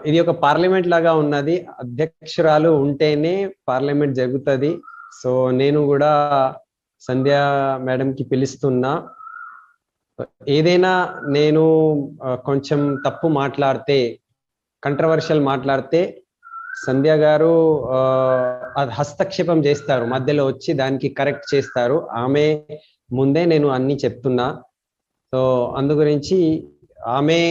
ఇది ఒక పార్లమెంట్ లాగా ఉన్నది. అధ్యక్షురాలు ఉంటేనే పార్లమెంట్ జరుగుతుంది. సో నేను కూడా సంధ్య మేడంకి పిలుస్తున్నా. ఏదైనా నేను కొంచెం తప్పు మాట్లాడితే, కంట్రవర్షియల్ మాట్లాడితే సంధ్య గారు హస్తక్షేపం చేస్తారు, మధ్యలో వచ్చి దానికి కరెక్ట్ చేస్తారు. ఆమె ముందే నేను అన్ని చెప్తున్నా. సో అందు గురించి ఆమె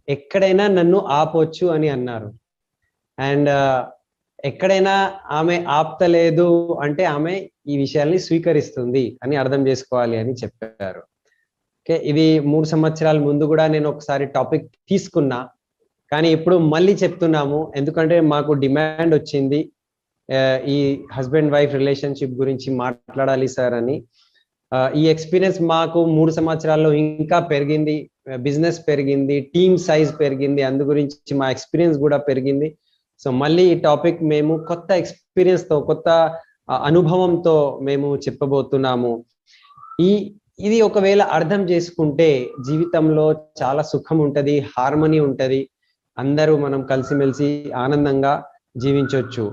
ఎక్కడైనా నన్ను ఆపొచ్చు అని అన్నారు. అండ్ ఎక్కడైనా ఆమె ఆప్తలేదు అంటే ఆమె ఈ విషయాల్ని స్వీకరిస్తుంది అని అర్థం చేసుకోవాలి అని చెప్పారు. ఓకే, ఇది 3 సంవత్సరాల ముందు కూడా నేను ఒకసారి టాపిక్ తీసుకున్నా, కానీ ఇప్పుడు మళ్ళీ చెప్తున్నాము. ఎందుకంటే మాకు డిమాండ్ వచ్చింది, ఈ హస్బెండ్ వైఫ్ రిలేషన్షిప్ గురించి మాట్లాడాలి సార్ అని. ఈ ఎక్స్పీరియన్స్ మాకు 3 సంవత్సరాల్లో ఇంకా పెరిగింది, బిజినెస్ పెరిగింది, టీమ్ సైజ్ పెరిగింది, అందు గురించి మా ఎక్స్పీరియన్స్ కూడా పెరిగింది. సో మళ్ళీ ఈ టాపిక్ మేము కొత్త ఎక్స్పీరియన్స్తో, కొత్త అనుభవంతో మేము చెప్పబోతున్నాము. ఇది ఒకవేళ అర్థం చేసుకుంటే జీవితంలో చాలా సుఖం ఉంటది, హార్మనీ ఉంటది, అందరూ మనం కలిసిమెలిసి ఆనందంగా జీవించవచ్చు.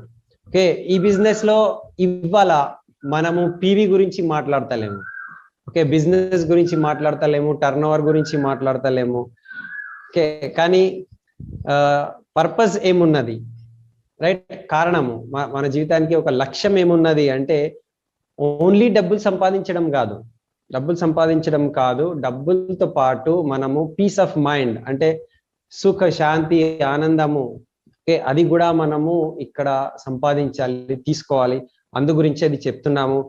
ఓకే, ఈ బిజినెస్ లో ఇవాళ మనము పీవీ గురించి మాట్లాడతలేము, ఓకే, బిజినెస్ గురించి మాట్లాడతలేము, టర్న్ ఓవర్ గురించి మాట్లాడతలేము. ఓకే, కానీ పర్పస్ ఏమున్నది, రైట్? కారణము, మన జీవితానికి ఒక లక్ష్యం ఏమున్నది అంటే ఓన్లీ డబ్బులు సంపాదించడం కాదు, డబ్బులతో పాటు మనము పీస్ ఆఫ్ మైండ్ అంటే సుఖ, శాంతి, ఆనందము, ఓకే, అది కూడా మనము ఇక్కడ సంపాదించాలి, తీసుకోవాలి. అందు గురించి అది చెప్తున్నాము.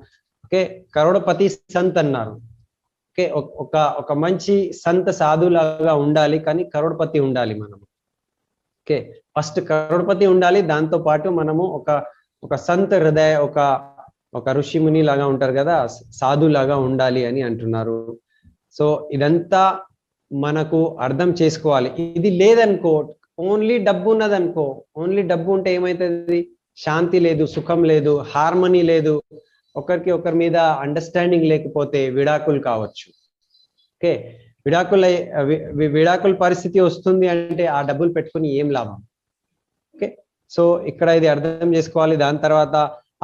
ఓకే, కరోడపతి సంత్ అన్నారు. ఓకే, ఒక మంచి సంత సాధులాగా ఉండాలి, కానీ కరోడపతి ఉండాలి మనము. ఓకే, ఫస్ట్ కరోడపతి ఉండాలి, దాంతో పాటు మనము ఒక సంత హృదయ, ఒక ఋషిముని లాగా ఉంటారు కదా, సాధులాగా ఉండాలి అని అంటున్నారు. సో ఇదంతా మనకు అర్థం చేసుకోవాలి. ఇది లేదనుకో, ఓన్లీ డబ్బు ఉన్నదనుకో, ఓన్లీ డబ్బు ఉంటే ఏమైతుంది? శాంతి లేదు, సుఖం లేదు, హార్మనీ లేదు, ఒకరికి ఒకరి మీద అండర్స్టాండింగ్ లేకపోతే విడాకులు కావచ్చు. ఓకే, విడాకుల పరిస్థితి వస్తుంది అంటే ఆ డబ్బులు పెట్టుకుని ఏం లాభం? ఓకే, సో ఇక్కడ ఇది అర్థం చేసుకోవాలి. దాని తర్వాత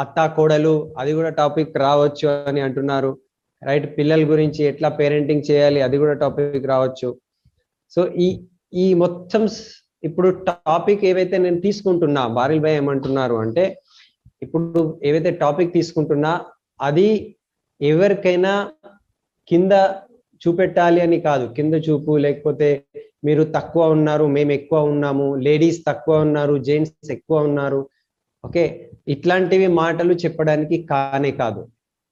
అత్త కోడలు, అది కూడా టాపిక్ రావచ్చు అని అంటున్నారు, రైట్? పిల్లల గురించి ఎట్లా పేరెంటింగ్ చేయాలి, అది కూడా టాపిక్ రావచ్చు. సో ఈ మొత్తం ఇప్పుడు టాపిక్ ఏవైతే నేను తీసుకుంటున్నా, బారిల్ భాయ్ ఏమంటున్నారు అంటే, ఇప్పుడు ఏవైతే టాపిక్ తీసుకుంటున్నా అది ఎవరికైనా కింద చూపెట్టాలి అని కాదు, కింద చూపు, లేకపోతే మీరు తక్కువ ఉన్నారు, మేము ఎక్కువ ఉన్నాము, లేడీస్ తక్కువ ఉన్నారు, జెంట్స్ ఎక్కువ ఉన్నారు, ఓకే, ఇట్లాంటివి మాటలు చెప్పడానికి కానే కాదు.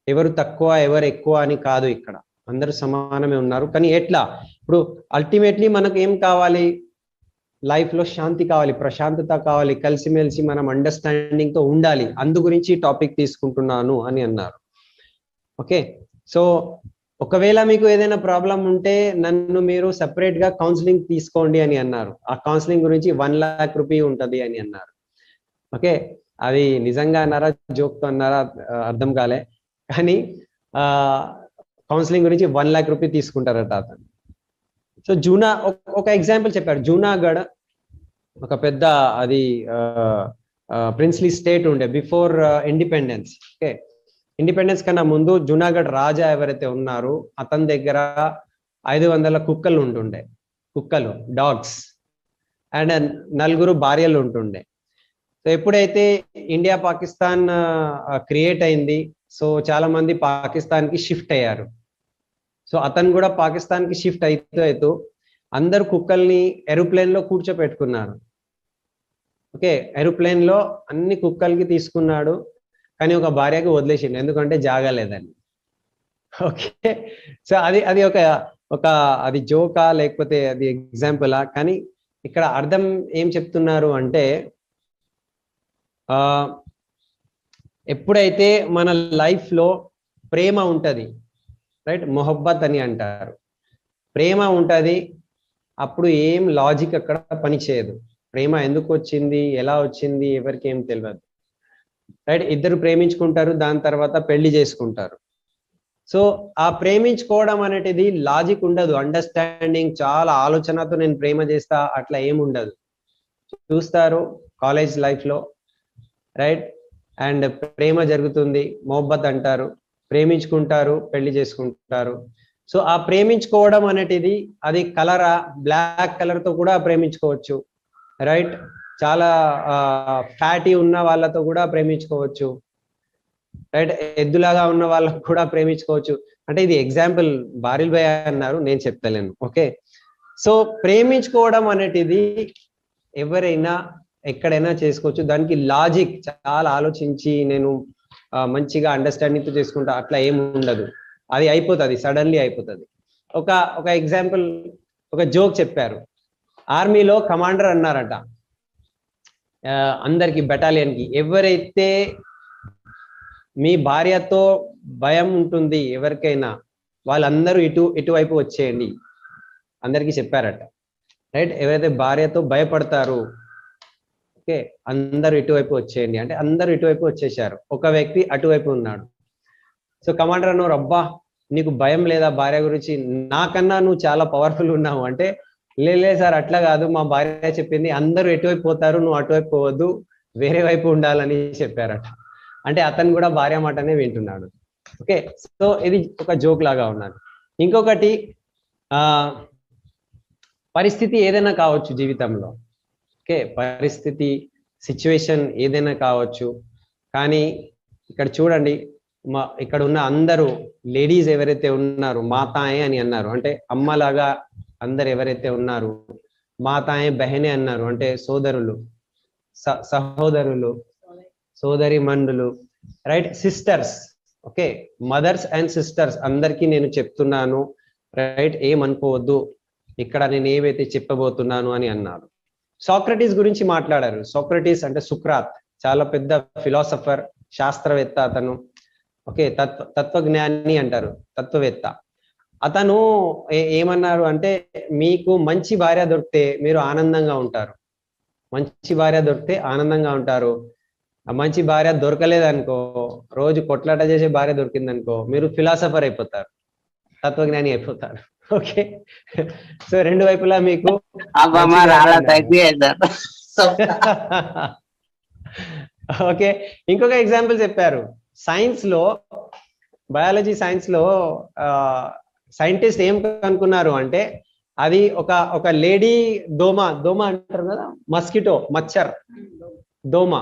ఎవరు తక్కువ ఎవరు ఎక్కువ అని కాదు, ఇక్కడ అందరూ సమానమే ఉన్నారు. కానీ ఎట్లా? ఇప్పుడు అల్టిమేట్లీ మనకు ఏం కావాలి? లైఫ్ లో శాంతి కావాలి, ప్రశాంతత కావాలి, కలిసిమెలిసి మనం అండర్స్టాండింగ్ తో ఉండాలి. అందు గురించి టాపిక్ తీసుకుంటున్నాను అని అన్నారు. ఓకే, సో ఒకవేళ మీకు ఏదైనా ప్రాబ్లం ఉంటే నన్ను మీరు సెపరేట్ గా కౌన్సిలింగ్ తీసుకోండి అని అన్నారు. ఆ కౌన్సిలింగ్ గురించి 1 లక్ష రూపాయి ఉంటది అని అన్నారు. ఓకే, అది నిజంగా అన్నారా, జోక్ తో అన్నారా అర్థం కాలే, కానీ కౌన్సిలింగ్ గురించి 1 లక్ష రూపాయి తీసుకుంటారట అతను. సో ఒక ఎగ్జాంపుల్ చెప్పాడు. జూనాగఢ్ ఒక పెద్ద, అది ప్రిన్స్లీ స్టేట్ ఉండే బిఫోర్ ఇండిపెండెన్స్. ఓకే, ఇండిపెండెన్స్ కన్నా ముందు జూనాగఢ్ రాజా ఎవరైతే ఉన్నారో అతని దగ్గర 500 కుక్కలు ఉంటుండే, కుక్కలు, డాగ్స్, అండ్ 4 భార్యలు ఉంటుండే. సో ఎప్పుడైతే ఇండియా పాకిస్తాన్ క్రియేట్ అయింది, సో చాలా మంది పాకిస్తాన్ కి షిఫ్ట్ అయ్యారు. సో అతను కూడా పాకిస్తాన్ కి షిఫ్ట్ అవుతూ అందరు కుక్కల్ని ఏరోప్లేన్ లో కూర్చోపెట్టుకున్నారు. ఓకే, ఏరోప్లేన్ లో అన్ని కుక్కలకి తీసుకున్నాడు, కానీ ఒక భార్యకి వదిలేసిండు, ఎందుకంటే జాగలేదని. ఓకే, సో అది ఒక అది జోకా లేకపోతే అది ఎగ్జాంపులా? కానీ ఇక్కడ అర్థం ఏం చెప్తున్నారు అంటే, ఎప్పుడైతే మన లైఫ్ లో ప్రేమ ఉంటది, రైట్, మొహబ్బత్ అని అంటారు, ప్రేమ ఉంటది, అప్పుడు ఏం లాజిక్ అక్కడ పనిచేయదు. ప్రేమ ఎందుకు వచ్చింది, ఎలా వచ్చింది, ఎవరికి ఏం తెలియదు, రైట్? ఇద్దరు ప్రేమించుకుంటారు, దాని తర్వాత పెళ్లి చేసుకుంటారు. సో ఆ ప్రేమించుకోవడం అనేది లాజిక్ ఉండదు, అండర్స్టాండింగ్, చాలా ఆలోచనతో నేను ప్రేమ చేస్తా అట్లా ఏముండదు. చూస్తారు కాలేజ్ లైఫ్ లో, రైట్? అండ్ ప్రేమ జరుగుతుంది, మొహబ్బత్ అంటారు, ప్రేమించుకుంటారు, పెళ్లి చేసుకుంటారు. సో ఆ ప్రేమించుకోవడం అనేటిది అది కలరా, బ్లాక్ కలర్ తో కూడా ప్రేమించుకోవచ్చు, రైట్? చాలా ఫ్యాటీ ఉన్న వాళ్ళతో కూడా ప్రేమించుకోవచ్చు, రైట్? ఎద్దులాగా ఉన్న వాళ్ళకు కూడా ప్రేమించుకోవచ్చు. అంటే ఇది ఎగ్జాంపుల్ బారిల్ భయ్య అన్నారు, నేను చెప్తలేను. ఓకే, సో ప్రేమించుకోవడం అనేటిది ఎవరైనా ఎక్కడైనా చేసుకోవచ్చు. దానికి లాజిక్ చాలా ఆలోచించి నేను మంచిగా అండర్స్టాండింగ్ తో చేసుకుంటా అట్లా ఏమి ఉండదు, అది అయిపోతుంది, సడన్లీ అయిపోతుంది. ఒక ఎగ్జాంపుల్, ఒక జోక్ చెప్పారు. ఆర్మీలో కమాండర్ అన్నారట అందరికి, బెటాలియన్ కి, ఎవరైతే మీ భార్యతో భయం ఉంటుంది ఎవరికైనా, వాళ్ళందరూ ఇటువైపు వచ్చేయండి అందరికి చెప్పారట, రైట్? ఎవరైతే భార్యతో భయపడతారు, ఓకే, అందరూ ఇటువైపు వచ్చేయండి అంటే అందరూ ఇటువైపు వచ్చేసారు. ఒక వ్యక్తి అటువైపు ఉన్నాడు. సో కమాండర్ అన్నారు, అబ్బా నీకు భయం లేదా భార్య గురించి, నాకన్నా నువ్వు చాలా పవర్ఫుల్ ఉన్నావు అంటే, లే సార్ అట్లా కాదు, మా భార్య చెప్పింది అందరూ ఎటువైపు పోతారు, నువ్వు అటువైపు పోవద్దు, వేరే వైపు ఉండాలని చెప్పారట. అంటే అతను కూడా భార్య మాటనే వింటున్నాడు. ఓకే, సో ఇది ఒక జోక్ లాగా ఉన్నది. ఇంకొకటి, పరిస్థితి ఏదైనా కావచ్చు జీవితంలో, ఓకే, పరిస్థితి, సిచ్యువేషన్ ఏదైనా కావచ్చు. కానీ ఇక్కడ చూడండి, ఇక్కడ ఉన్న అందరూ లేడీస్ ఎవరైతే ఉన్నారు, మాతాయే అని అన్నారు, అంటే అమ్మలాగా అందరు ఎవరైతే ఉన్నారు, మాతాయే బెహనే అన్నారు, అంటే సోదరులు, సహోదరులు, సోదరి మండులు, right? Sisters, okay, mothers and sisters అందరికీ నేను చెప్తున్నాను, రైట్? ఏమనుకోవద్దు ఇక్కడ నేను ఏవైతే చెప్పబోతున్నాను అని అన్నారు. సాక్రటీస్ గురించి మాట్లాడారు. సాక్రటీస్ అంటే సుక్రాత్, చాలా పెద్ద ఫిలాసఫర్, శాస్త్రవేత్త అతను, ఓకే, తత్వజ్ఞాని అంటారు, తత్వవేత్త. అతను ఏమన్నారు అంటే, మీకు మంచి భార్య దొరికితే మీరు ఆనందంగా ఉంటారు, మంచి భార్య దొరికితే ఆనందంగా ఉంటారు. మంచి భార్య దొరకలేదనుకో, రోజు కొట్లాట చేసే భార్య దొరికిందనుకో, మీరు ఫిలాసఫర్ అయిపోతారు, తత్వజ్ఞాని అయిపోతారు. ఓకే, సో రెండు వైపులా మీకు ఓకే. ఇంకొక ఎగ్జాంపుల్ చెప్పారు. సైన్స్ లో, బయాలజీ సైన్స్ లో సైంటిస్ట్ ఏం కనుక్కున్నారు అంటే, అది ఒక లేడీ దోమ అంటారు కదా, మస్కిటో, మచ్చర్, దోమ,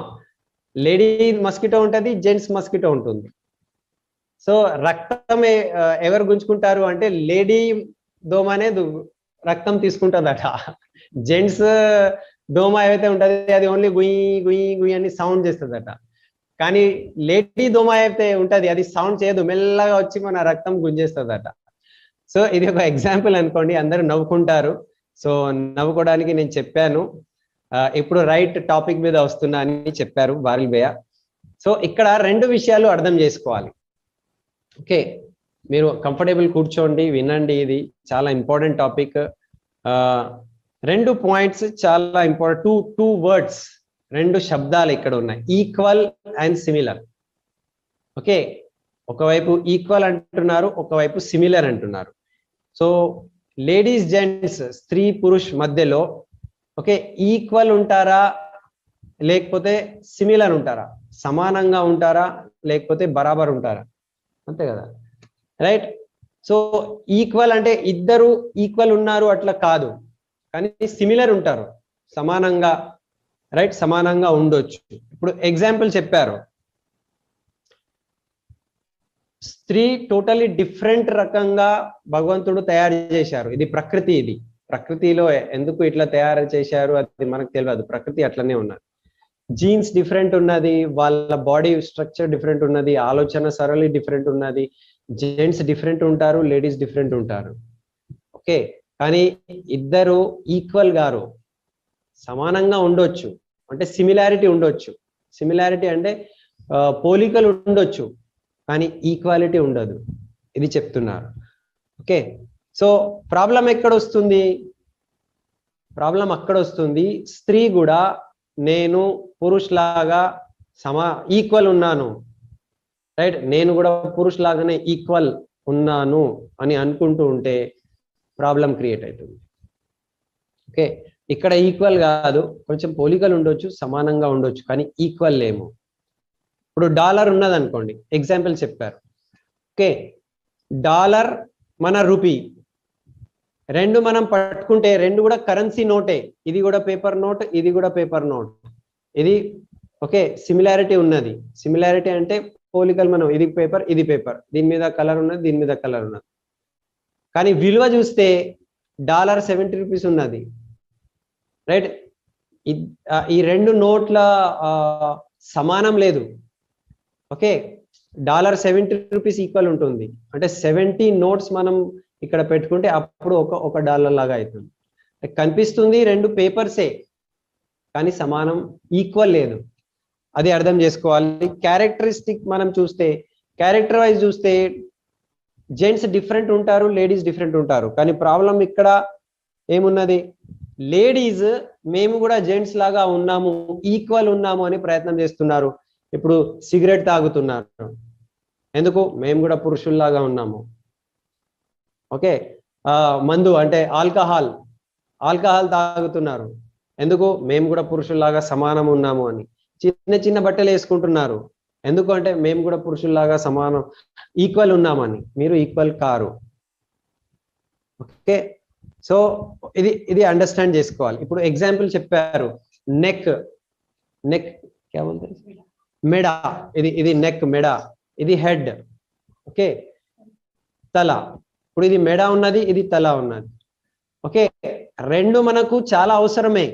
లేడీ మస్కిటో ఉంటుంది, జెంట్స్ మస్కిటో ఉంటుంది. సో రక్తం ఎవరు గుంజుకుంటారు అంటే, లేడీ దోమనే రక్తం తీసుకుంటుందట. జెంట్స్ దోమ ఏవైతే ఉంటుంది అది ఓన్లీ గుయి గుయి గుయి అని సౌండ్ చేస్తుందట. కానీ లేడీ దోమ అయితే ఉంటది, అది సౌండ్ చేయదు, మెల్లగా వచ్చి మన రక్తం గుంజేస్తుందట. సో ఇది ఒక ఎగ్జాంపుల్ అనుకోండి, అందరూ నవ్వుకుంటారు. సో నవ్వుకోవడానికి నేను చెప్పాను, ఇప్పుడు రైట్ టాపిక్ మీద వస్తున్నా అని చెప్పారు బారిల్ భయ్య. సో ఇక్కడ రెండు విషయాలు అర్థం చేసుకోవాలి. ఓకే, మీరు కంఫర్టబుల్ కూర్చోండి, వినండి, ఇది చాలా ఇంపార్టెంట్ టాపిక్. రెండు పాయింట్స్ చాలా ఇంపార్టెంట్, టూ వర్డ్స్, రెండు శబ్దాలు ఇక్కడ ఉన్నాయి, ఈక్వల్ అండ్ సిమిలర్. ఓకే, ఒకవైపు ఈక్వల్ అంటున్నారు, ఒకవైపు సిమిలర్ అంటున్నారు. సో లేడీస్ జెంట్స్, స్త్రీ పురుష్ మధ్యలో, ఓకే, ఈక్వల్ ఉంటారా లేకపోతే సిమిలర్ ఉంటారా, సమానంగా ఉంటారా లేకపోతే బరాబర్ ఉంటారా, అంతే కదా, రైట్? సో ఈక్వల్ అంటే ఇద్దరు ఈక్వల్ ఉన్నారు అట్లా కాదు, కానీ సిమిలర్ ఉంటారు, సమానంగా, రైట్? సమానంగా ఉండొచ్చు. ఇప్పుడు ఎగ్జాంపుల్ చెప్పారు, స్త్రీ టోటలీ డిఫరెంట్ రకంగా భగవంతుడు తయారు చేశారు, ఇది ప్రకృతి, ఇది ప్రకృతిలో ఎందుకు ఇట్లా తయారు చేశారు అది మనకు తెలియదు, ప్రకృతి అట్లనే ఉన్నది. జీన్స్ డిఫరెంట్ ఉన్నది, వాళ్ళ బాడీ స్ట్రక్చర్ డిఫరెంట్ ఉన్నది, ఆలోచన సరళి డిఫరెంట్ ఉన్నది, జెంట్స్ డిఫరెంట్ ఉంటారు, లేడీస్ డిఫరెంట్ ఉంటారు. ఓకే, కానీ ఇద్దరు ఈక్వల్ గారు, సమానంగా ఉండొచ్చు, అంటే సిమిలారిటీ ఉండొచ్చు. సిమిలారిటీ అంటే పోలికలు ఉండొచ్చు, కానీ ఈక్వాలిటీ ఉండదు, ఇది చెప్తున్నారు. ఓకే, సో ప్రాబ్లం ఎక్కడ వస్తుంది? ప్రాబ్లం అక్కడ వస్తుంది, స్త్రీ కూడా నేను పురుష్ లాగా ఈక్వల్ ఉన్నాను, రైట్? నేను కూడా పురుష్ లాగానే ఈక్వల్ ఉన్నాను అని అనుకుంటూ ఉంటే ప్రాబ్లం క్రియేట్ అవుతుంది. ఓకే, ఇక్కడ ఈక్వల్ కాదు, కొంచెం పోలికలు ఉండొచ్చు, సమానంగా ఉండొచ్చు, కానీ ఈక్వల్ లేము. ఇప్పుడు డాలర్ ఉన్నది అనుకోండి, ఎగ్జాంపుల్ చెప్పారు. ఓకే, డాలర్ మన రూపీ, రెండు మనం పట్టుకుంటే రెండు కూడా కరెన్సీ నోటే. ఇది కూడా పేపర్ నోట్, ఇది కూడా పేపర్ నోట్. ఇది ఓకే, సిమిలారిటీ ఉన్నది. సిమిలారిటీ అంటే పోలికలు, మనం ఇది పేపర్, ఇది పేపర్, దీని మీద కలర్ ఉన్నది, దీని మీద కలర్ ఉన్నది. కానీ విలువ చూస్తే $70 ఉన్నది, రైట్? ఈ రెండు నోట్ల సమానం లేదు. ఓకే, $70 ఈక్వల్ ఉంటుంది అంటే 70 నోట్స్ మనం ఇక్కడ పెట్టుకుంటే అప్పుడు ఒక డాలర్ లాగా అవుతుంది. కనిపిస్తుంది రెండు పేపర్సే, కానీ సమానం, ఈక్వల్ లేదు. అది అర్థం చేసుకోవాలి. క్యారెక్టరిస్టిక్ మనం చూస్తే, క్యారెక్టర్ వైజ్ చూస్తే జెంట్స్ డిఫరెంట్ ఉంటారు, లేడీస్ డిఫరెంట్ ఉంటారు. కానీ ప్రాబ్లం ఇక్కడ ఏమున్నది, లేడీస్ మేము కూడా జెంట్స్ లాగా ఉన్నాము, ఈక్వల్ ఉన్నాము అని ప్రయత్నం చేస్తున్నారు. ఇప్పుడు సిగరెట్ తాగుతున్నారు, ఎందుకు? మేము కూడా పురుషుల్లాగా ఉన్నాము. ఓకే, మందు అంటే ఆల్కహాల్ తాగుతున్నారు, ఎందుకు? మేము కూడా పురుషుల్లాగా సమానం ఉన్నాము అని. చిన్న చిన్న బట్టలు వేసుకుంటున్నారు, ఎందుకు అంటే మేము కూడా పురుషుల్లాగా సమానం, ఈక్వల్ ఉన్నామని. మీరు ఈక్వల్ కారు. ఓకే, సో ఇది అండర్స్టాండ్ చేసుకోవాలి. ఇప్పుడు ఎగ్జాంపుల్ చెప్పారు, నెక్ మెడ, ఇది నెక్, మెడ, ఇది హెడ్. ఓకే, తల. ఇప్పుడు ఇది మెడ ఉన్నది, ఇది తల ఉన్నది. ఓకే, రెండు మనకు చాలా అవసరమే,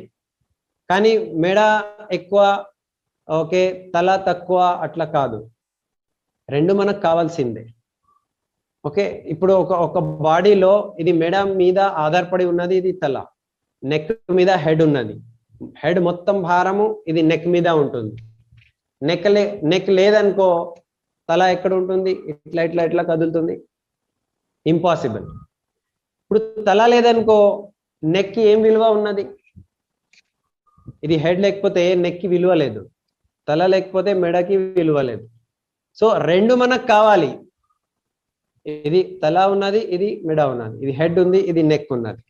కానీ మెడ ఎక్కువ, ఓకే, తల తక్కువ అట్లా కాదు, రెండు మనకు కావాల్సిందే. ఓకే, ఇప్పుడు ఒక బాడీలో ఇది మెడ మీద ఆధారపడి ఉన్నది, ఇది తల, నెక్ మీద హెడ్ ఉన్నది. హెడ్ మొత్తం భారము ఇది నెక్ మీద ఉంటుంది. నెక్ లేదనుకో తల ఎక్కడ ఉంటుంది? ఇట్లా ఇట్లా ఇట్లా కదులుతుంది, ఇంపాసిబుల్. ఇప్పుడు తల లేదనుకో నెక్కి ఏం విలువ ఉన్నది? ఇది హెడ్ లేకపోతే నెక్కి విలువ లేదు, తల లేకపోతే మెడకి విలువ లేదు. సో రెండు మనకు కావాలి, ఇది తల ఉన్నది, ఇది మెడ ఉన్నది, ఇది హెడ్ ఉంది, ఇది నెక్ ఉన్నది.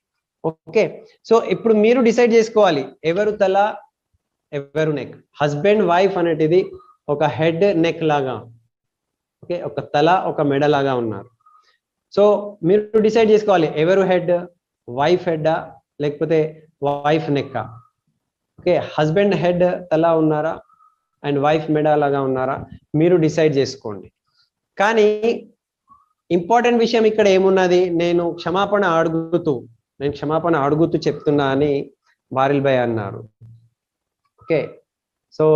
ఓకే, సో ఇప్పుడు మీరు డిసైడ్ చేసుకోవాలి ఎవరు తల ఎవరు నెక్. హస్బెండ్ వైఫ్ అనేటిది ఒక హెడ్ నెక్ లాగా, ఓకే, ఒక తల ఒక మెడ లాగా ఉన్నారు. సో మీరు డిసైడ్ చేసుకోవాలి ఎవరు హెడ్, వైఫ్ హెడ్డా లేకపోతే wife Nekka? Okay, husband head తల ఉన్నారా అండ్ వైఫ్ మెడ లాగా ఉన్నారా? మీరు డిసైడ్ చేసుకోండి. కానీ ఇంపార్టెంట్ విషయం ఇక్కడ ఏమున్నది, నేను క్షమాపణ అడుగుతూ చెప్తున్నా అని బారిల్ భాయ్ అన్నారు. ఓకే, సో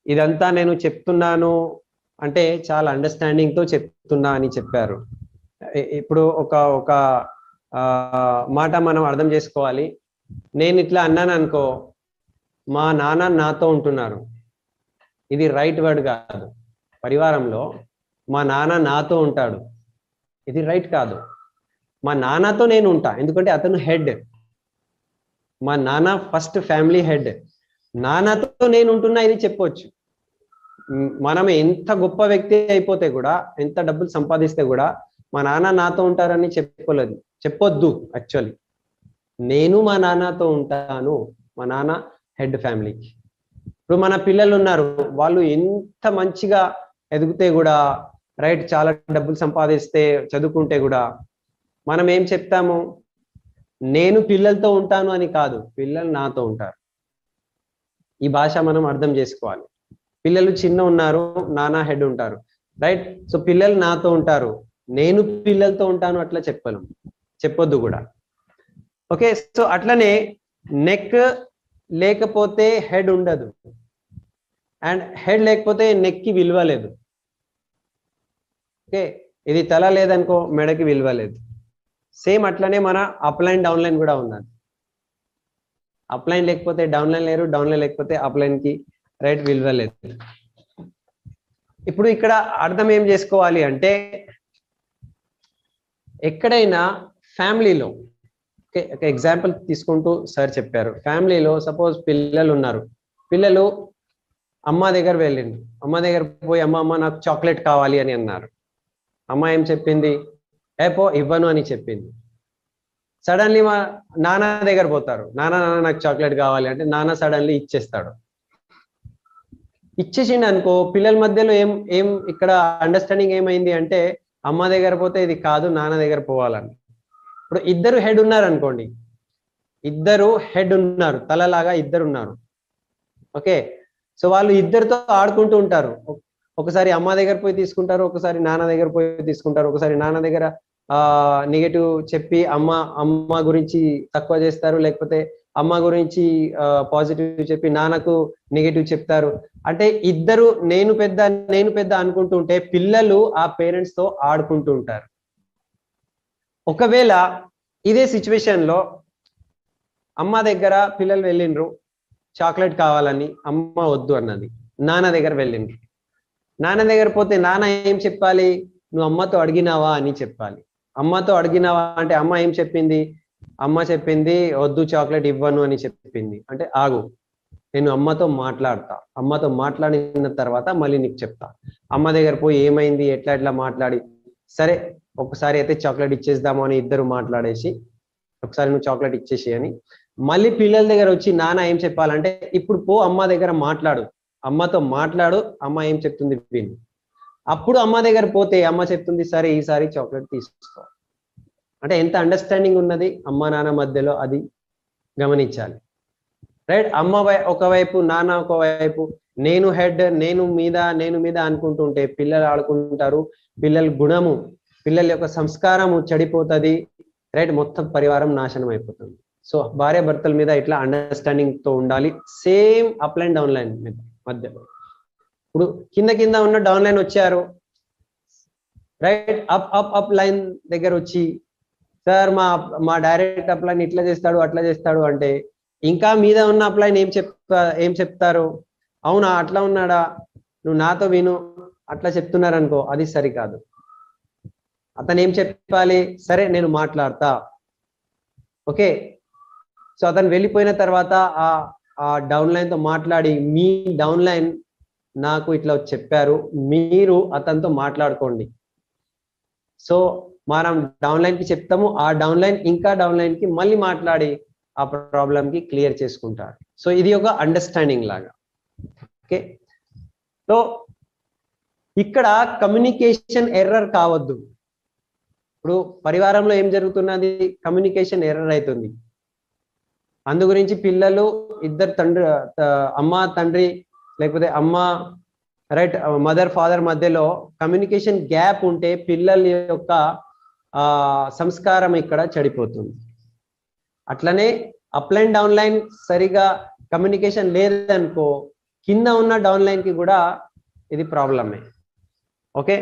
ఇదంతా నేను చెప్తున్నాను అంటే చాలా అండర్స్టాండింగ్ తో చెప్తున్నా అని చెప్పారు. ఇప్పుడు ఒక మాట మనం అర్థం చేసుకోవాలి. నేను ఇట్లా అన్నాను అనుకో, మా నాన్న నాతో ఉంటున్నారు, ఇది రైట్ వర్డ్ కాదు. పరివారంలో మా నాన్న నాతో ఉంటాడు, ఇది రైట్ కాదు. మా నాన్నతో నేను ఉంటా, ఎందుకంటే అతను హెడ్. మా నాన్న ఫస్ట్ ఫ్యామిలీ హెడ్. నాన్నతో నేను ఉంటున్నా ఇది చెప్పొచ్చు. మనం ఎంత గొప్ప వ్యక్తి అయిపోతే కూడా, ఎంత డబ్బులు సంపాదిస్తే కూడా మా నాన్న నాతో ఉంటారని చెప్పొద్దు. యాక్చువల్లీ నేను మా నాన్నతో ఉంటాను, మా నాన్న హెడ్ ఫ్యామిలీకి. ఇప్పుడు మన పిల్లలు ఉన్నారు, వాళ్ళు ఎంత మంచిగా ఎదిగితే కూడా, రైట్, చాలా డబ్బులు సంపాదిస్తే, చదువుకుంటే కూడా మనం ఏం చెప్తాము? నేను పిల్లలతో ఉంటాను అని కాదు, పిల్లలు నాతో ఉంటారు. ఈ భాష మనం అర్థం చేసుకోవాలి. పిల్లలు చిన్న ఉన్నారు, నాన్న హెడ్ ఉంటారు, రైట్? సో పిల్లలు నాతో ఉంటారు, నేను పిల్లలతో ఉంటాను అట్లా చెప్పొద్దు కూడా. ఓకే, సో అట్లనే నెక్ లేకపోతే హెడ్ ఉండదు, అండ్ హెడ్ లేకపోతే నెక్కి విలువ లేదు. ఓకే, ఇది తల లేదనుకో మెడకి విలువ లేదు. సేమ్ అట్లనే మన అప్లైన్ డౌన్లైన్ కూడా ఉన్నది. అప్లైన్ లేకపోతే డౌన్లైన్ లేరు, డౌన్లైన్ లేకపోతే అప్లైన్ కి రైట్ విలువ లేదు. ఇప్పుడు ఇక్కడ అర్థం ఏం చేసుకోవాలి అంటే, ఎక్కడైనా ఫ్యామిలీలో, ఓకే, ఒక ఎగ్జాంపుల్ తీసుకుంటూ సార్ చెప్పారు, ఫ్యామిలీలో సపోజ్ పిల్లలు ఉన్నారు, పిల్లలు అమ్మ దగ్గర వెళ్ళిండు, అమ్మ దగ్గర పోయి అమ్మ నాకు చాక్లెట్ కావాలి అని అన్నారు. అమ్మ ఏం చెప్పింది? పో ఇవ్వను అని చెప్పింది. సడన్లీ మా నాన్న దగ్గర పోతారు, నాన్న నాకు చాక్లెట్ కావాలి అంటే నాన్న సడన్లీ ఇచ్చేస్తాడు. ఇచ్చేసిండు అనుకో, పిల్లల మధ్యలో ఏం ఏం ఇక్కడ అండర్స్టాండింగ్ ఏమైంది అంటే అమ్మ దగ్గర పోతే ఇది కాదు, నాన్న దగ్గర పోవాలని. ఇప్పుడు ఇద్దరు హెడ్ ఉన్నారు అనుకోండి, ఇద్దరు హెడ్ ఉన్నారు, తలలాగా ఇద్దరు ఉన్నారు. ఓకే, సో వాళ్ళు ఇద్దరితో ఆడుకుంటూ ఉంటారు. ఒకసారి అమ్మ దగ్గర పోయి తీసుకుంటారు, ఒకసారి నాన్న దగ్గర పోయి తీసుకుంటారు, ఒకసారి నాన్న దగ్గర నెగటివ్ చెప్పి అమ్మ గురించి తక్కువ చేస్తారు, లేకపోతే అమ్మ గురించి పాజిటివ్ చెప్పి నాన్నకు నెగటివ్ చెప్తారు. అంటే ఇద్దరు నేను పెద్ద అనుకుంటుంటే పిల్లలు ఆ పేరెంట్స్ తో ఆడుకుంటూ ఉంటారు. ఒకవేళ ఇదే సిచ్యువేషన్ లో అమ్మ దగ్గర పిల్లలు వెళ్ళిండ్రు, చాక్లెట్ కావాలని, అమ్మ వద్దు అన్నది, నాన్న దగ్గర వెళ్ళిండ్రు. నాన్న దగ్గర పోతే నాన్న ఏం చెప్పాలి? నువ్వు అమ్మతో అడిగినావా అని చెప్పాలి. అమ్మతో అడిగినావా అంటే అమ్మ ఏం చెప్పింది? అమ్మ చెప్పింది వద్దు, చాక్లెట్ ఇవ్వను అని చెప్పింది. అంటే ఆగు, నేను అమ్మతో మాట్లాడతా, అమ్మతో మాట్లాడిన తర్వాత మళ్ళీ నీకు చెప్తా. అమ్మ దగ్గర పోయి ఏమైంది, ఎట్లా మాట్లాడి, సరే ఒకసారి అయితే చాక్లెట్ ఇచ్చేద్దాము అని ఇద్దరు మాట్లాడేసి, ఒకసారి నువ్వు చాక్లెట్ ఇచ్చేసి అని మళ్ళీ పిల్లల దగ్గర వచ్చి నాన్న ఏం చెప్పాలంటే ఇప్పుడు పో అమ్మ దగ్గర మాట్లాడు, అమ్మతో మాట్లాడు, అమ్మ ఏం చెప్తుంది విను. అప్పుడు అమ్మ దగ్గర పోతే అమ్మ చెప్తుంది సరే ఈసారి చాక్లెట్ తీసుకో. అంటే ఎంత అండర్స్టాండింగ్ ఉన్నది అమ్మ నాన్న మధ్యలో, అది గమనించాలి. రైట్, అమ్మ ఒకవైపు నాన్న ఒకవైపు, నేను హెడ్ నేను మీద అనుకుంటుంటే పిల్లలు ఆడుకుంటారు, పిల్లల గుణము, పిల్లల యొక్క సంస్కారము చెడిపోతుంది. రైట్, మొత్తం పరివారం నాశనం అయిపోతుంది. సో భార్య భర్తల మీద ఇట్లా అండర్స్టాండింగ్ తో ఉండాలి. Same up line down line మధ్యలో. ఇప్పుడు కింద ఉన్న డౌన్ లైన్ వచ్చారు, రైట్, అప్ లైన్ దగ్గర వచ్చి సార్ మా డైరెక్ట్ అప్ లైన్ ఇట్లా చేస్తాడు అట్లా చేస్తాడు అంటే ఇంకా మీద ఉన్న అప్ లైన్ ఏం చెప్తారు? అవునా అట్లా ఉన్నాడా, నువ్వు నాతో విను, అట్లా చెప్తున్నారు అనుకో, అది సరికాదు. అతను ఏం చెప్పాలి? సరే నేను మాట్లాడతా. ఓకే, సో అతను వెళ్ళిపోయిన తర్వాత ఆ డౌన్ లైన్ తో మాట్లాడి, మీ డౌన్ లైన్ నాకు ఇట్లా చెప్పారు, మీరు అతనితో మాట్లాడుకోండి. సో మనం డౌన్ లైన్ కి చెప్తాము, ఆ డౌన్ లైన్ ఇంకా డౌన్ లైన్ కి మళ్ళీ మాట్లాడి ఆ ప్రాబ్లం కి క్లియర్ చేసుకుంటారు. సో ఇది ఒక అండర్స్టాండింగ్ లాగా. ఓకే, సో ఇక్కడ కమ్యూనికేషన్ ఎర్రర్ కావద్దు. ఇప్పుడు పరివారంలో ఏం జరుగుతున్నది? కమ్యూనికేషన్ ఎర్రర్ అవుతుంది. అందు గురించి పిల్లలు ఇద్దరు అమ్మ తండ్రి లేకపోతే అమ్మ రైట్ మదర్ ఫాదర్ మధ్యలో కమ్యూనికేషన్ గ్యాప్ ఉంటే పిల్లల యొక్క సంస్కారం ఇక్కడ చెడిపోతుంది. అట్లనే అప్ లైన్ డౌన్ లైన్ సరిగా కమ్యూనికేషన్ లేదనుకో, కింద ఉన్న డౌన్ లైన్ కి కూడా ఇది ప్రాబ్లమే. ఓకే,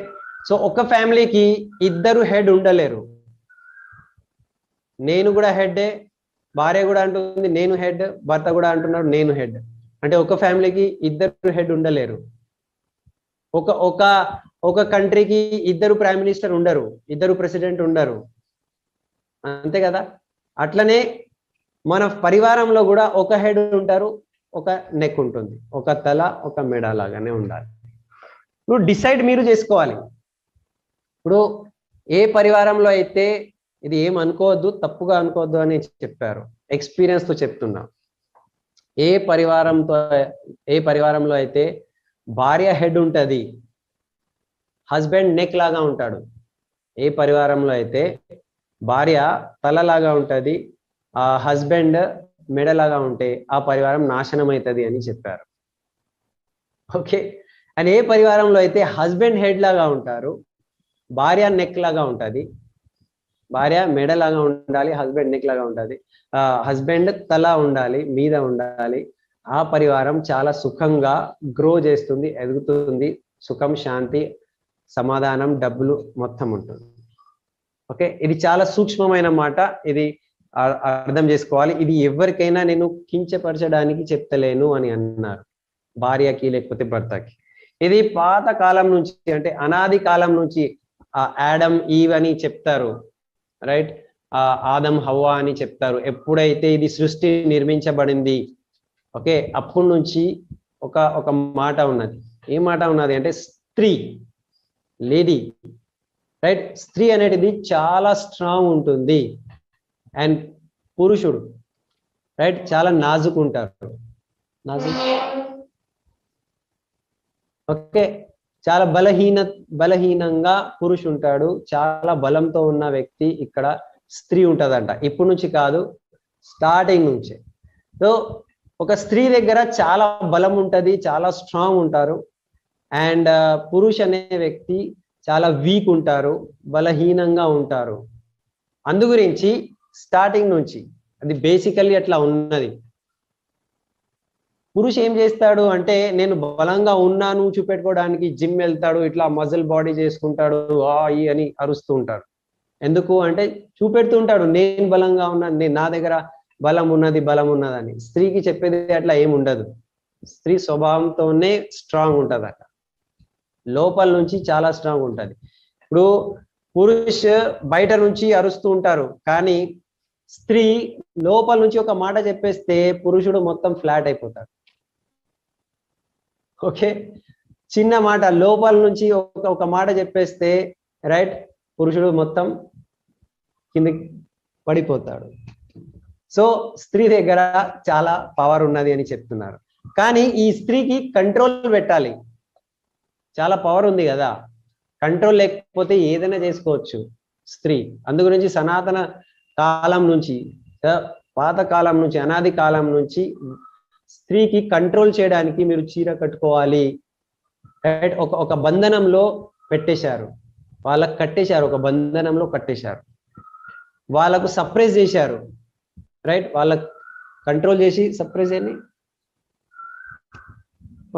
సో ఒక ఫ్యామిలీకి ఇద్దరు హెడ్ ఉండలేరు. నేను కూడా హెడ్డే, భార్య కూడా అంటుంది నేను హెడ్, భర్త కూడా అంటున్నాడు నేను హెడ్. అంటే ఒక ఫ్యామిలీకి ఇద్దరు హెడ్ ఉండలేరు. ఒక కంట్రీకి ఇద్దరు ప్రైమ్ మినిస్టర్ ఉండరు, ఇద్దరు ప్రెసిడెంట్ ఉండరు, అంతే కదా. అట్లనే మన పరివారంలో కూడా ఒక హెడ్ ఉంటారు, ఒక నెక్ ఉంటుంది, ఒక తల ఒక మెడ లాగానే ఉండాలి. ఇప్పుడు డిసైడ్ మీరు చేసుకోవాలి. ఇప్పుడు ఏ పరివారంలో అయితే ఇది ఏం అనుకోవద్దు, తప్పుగా అనుకోవద్దు అని చెప్పారు, ఎక్స్పీరియన్స్ తో చెప్తున్నా. ఏ పరివారంలో అయితే భార్య హెడ్ ఉంటుంది, హస్బెండ్ నెక్ లాగా ఉంటాడు, ఏ పరివారంలో అయితే భార్య తలలాగా ఉంటుంది, ఆ హస్బెండ్ మెడలాగా ఉంటే ఆ పరివారం నాశనం అవుతుంది అని చెప్పారు. ఓకే, అండ్ ఏ పరివారంలో అయితే హస్బెండ్ హెడ్ లాగా ఉంటారు, భార్య నెక్ లాగా ఉంటుంది, భార్య మెడలాగా ఉండాలి, హస్బెండ్ నెక్ లాగా ఉంటుంది, హస్బెండ్ తల ఉండాలి, మీద ఉండాలి, ఆ పరివారం చాలా సుఖంగా గ్రో చేస్తుంది, ఎదుగుతుంది, సుఖం శాంతి సమాధానం డబ్బులు మొత్తం ఉంటుంది. ఓకే, ఇది చాలా సూక్ష్మమైన మాట, ఇది అర్థం చేసుకోవాలి. ఇది ఎవరికైనా నేను కించపరచడానికి చెప్తలేను అని అన్నారు, భార్యకి లేకపోతే భర్తకి. ఇది పాత కాలం నుంచి, అంటే అనాది కాలం నుంచి ఆడమ్ ఈవ్ అని చెప్తారు, రైట్, ఆదం హవ్వ అని చెప్తారు. ఎప్పుడైతే ఇది సృష్టి నిర్మించబడింది, ఓకే, అప్పటి నుంచి ఒక మాట ఉన్నది. ఏ మాట ఉన్నది అంటే స్త్రీ, లేడీ, రైట్, స్త్రీ అనేది చాలా స్ట్రాంగ్ ఉంటుంది, అండ్ పురుషుడు రైట్ చాలా నాజుకుంటారు, నాజుకు ఓకే, చాలా బలహీనంగా పురుషుడు ఉంటాడు, చాలా బలంతో ఉన్న వ్యక్తి ఇక్కడ స్త్రీ ఉంటదంట. ఇప్పటి నుంచి కాదు, స్టార్టింగ్ నుంచే. సో ఒక స్త్రీ దగ్గర చాలా బలం ఉంటది, చాలా స్ట్రాంగ్ ఉంటారు. అండ్ పురుష్ అనే వ్యక్తి చాలా వీక్ ఉంటారు, బలహీనంగా ఉంటారు. అందు గురించి స్టార్టింగ్ నుంచి అది బేసికల్లీ అట్లా ఉన్నది. పురుష్ ఏం చేస్తాడు అంటే నేను బలంగా ఉన్నాను చూపెట్టుకోవడానికి జిమ్ వెళ్తాడు, ఇట్లా మజిల్ బాడీ చేసుకుంటాడు, ఈ అని అరుస్తూ ఉంటాడు. ఎందుకు అంటే చూపెడుతూ ఉంటాడు నేను బలంగా ఉన్నాను, నేను నా దగ్గర బలం ఉన్నదని. స్త్రీకి చెప్పేది అట్లా ఏమి ఉండదు. స్త్రీ స్వభావంతోనే స్ట్రాంగ్ ఉంటది అక్కడ, లోపల నుంచి చాలా స్ట్రాంగ్ ఉంటది. ఇప్పుడు పురుష్ బయట నుంచి అరుస్తూ ఉంటారు, కానీ స్త్రీ లోపల నుంచి ఒక మాట చెప్పేస్తే పురుషుడు మొత్తం ఫ్లాట్ అయిపోతాడు. ఓకే, చిన్న మాట లోపల నుంచి ఒక మాట చెప్పేస్తే రైట్ పురుషుడు మొత్తం కిందకి పడిపోతాడు. సో స్త్రీ దగ్గర చాలా పవర్ ఉన్నది అని చెప్తున్నారు. కానీ ఈ స్త్రీకి కంట్రోల్ పెట్టాలి. చాలా పవర్ ఉంది కదా, కంట్రోల్ లేకపోతే ఏదైనా చేసుకోవచ్చు స్త్రీ. అందు గురించి సనాతన కాలం నుంచి, పాత కాలం నుంచి, అనాది కాలం నుంచి స్త్రీకి కంట్రోల్ చేయడానికి మీరు చీర కట్టుకోవాలి, రైట్, ఒక బంధనంలో పెట్టేశారు, వాళ్ళకు కట్టేశారు, ఒక బంధనంలో కట్టేశారు, వాళ్ళకు సప్రెస్ చేశారు, రైట్, వాళ్ళకు కంట్రోల్ చేసి సప్రెస్ అని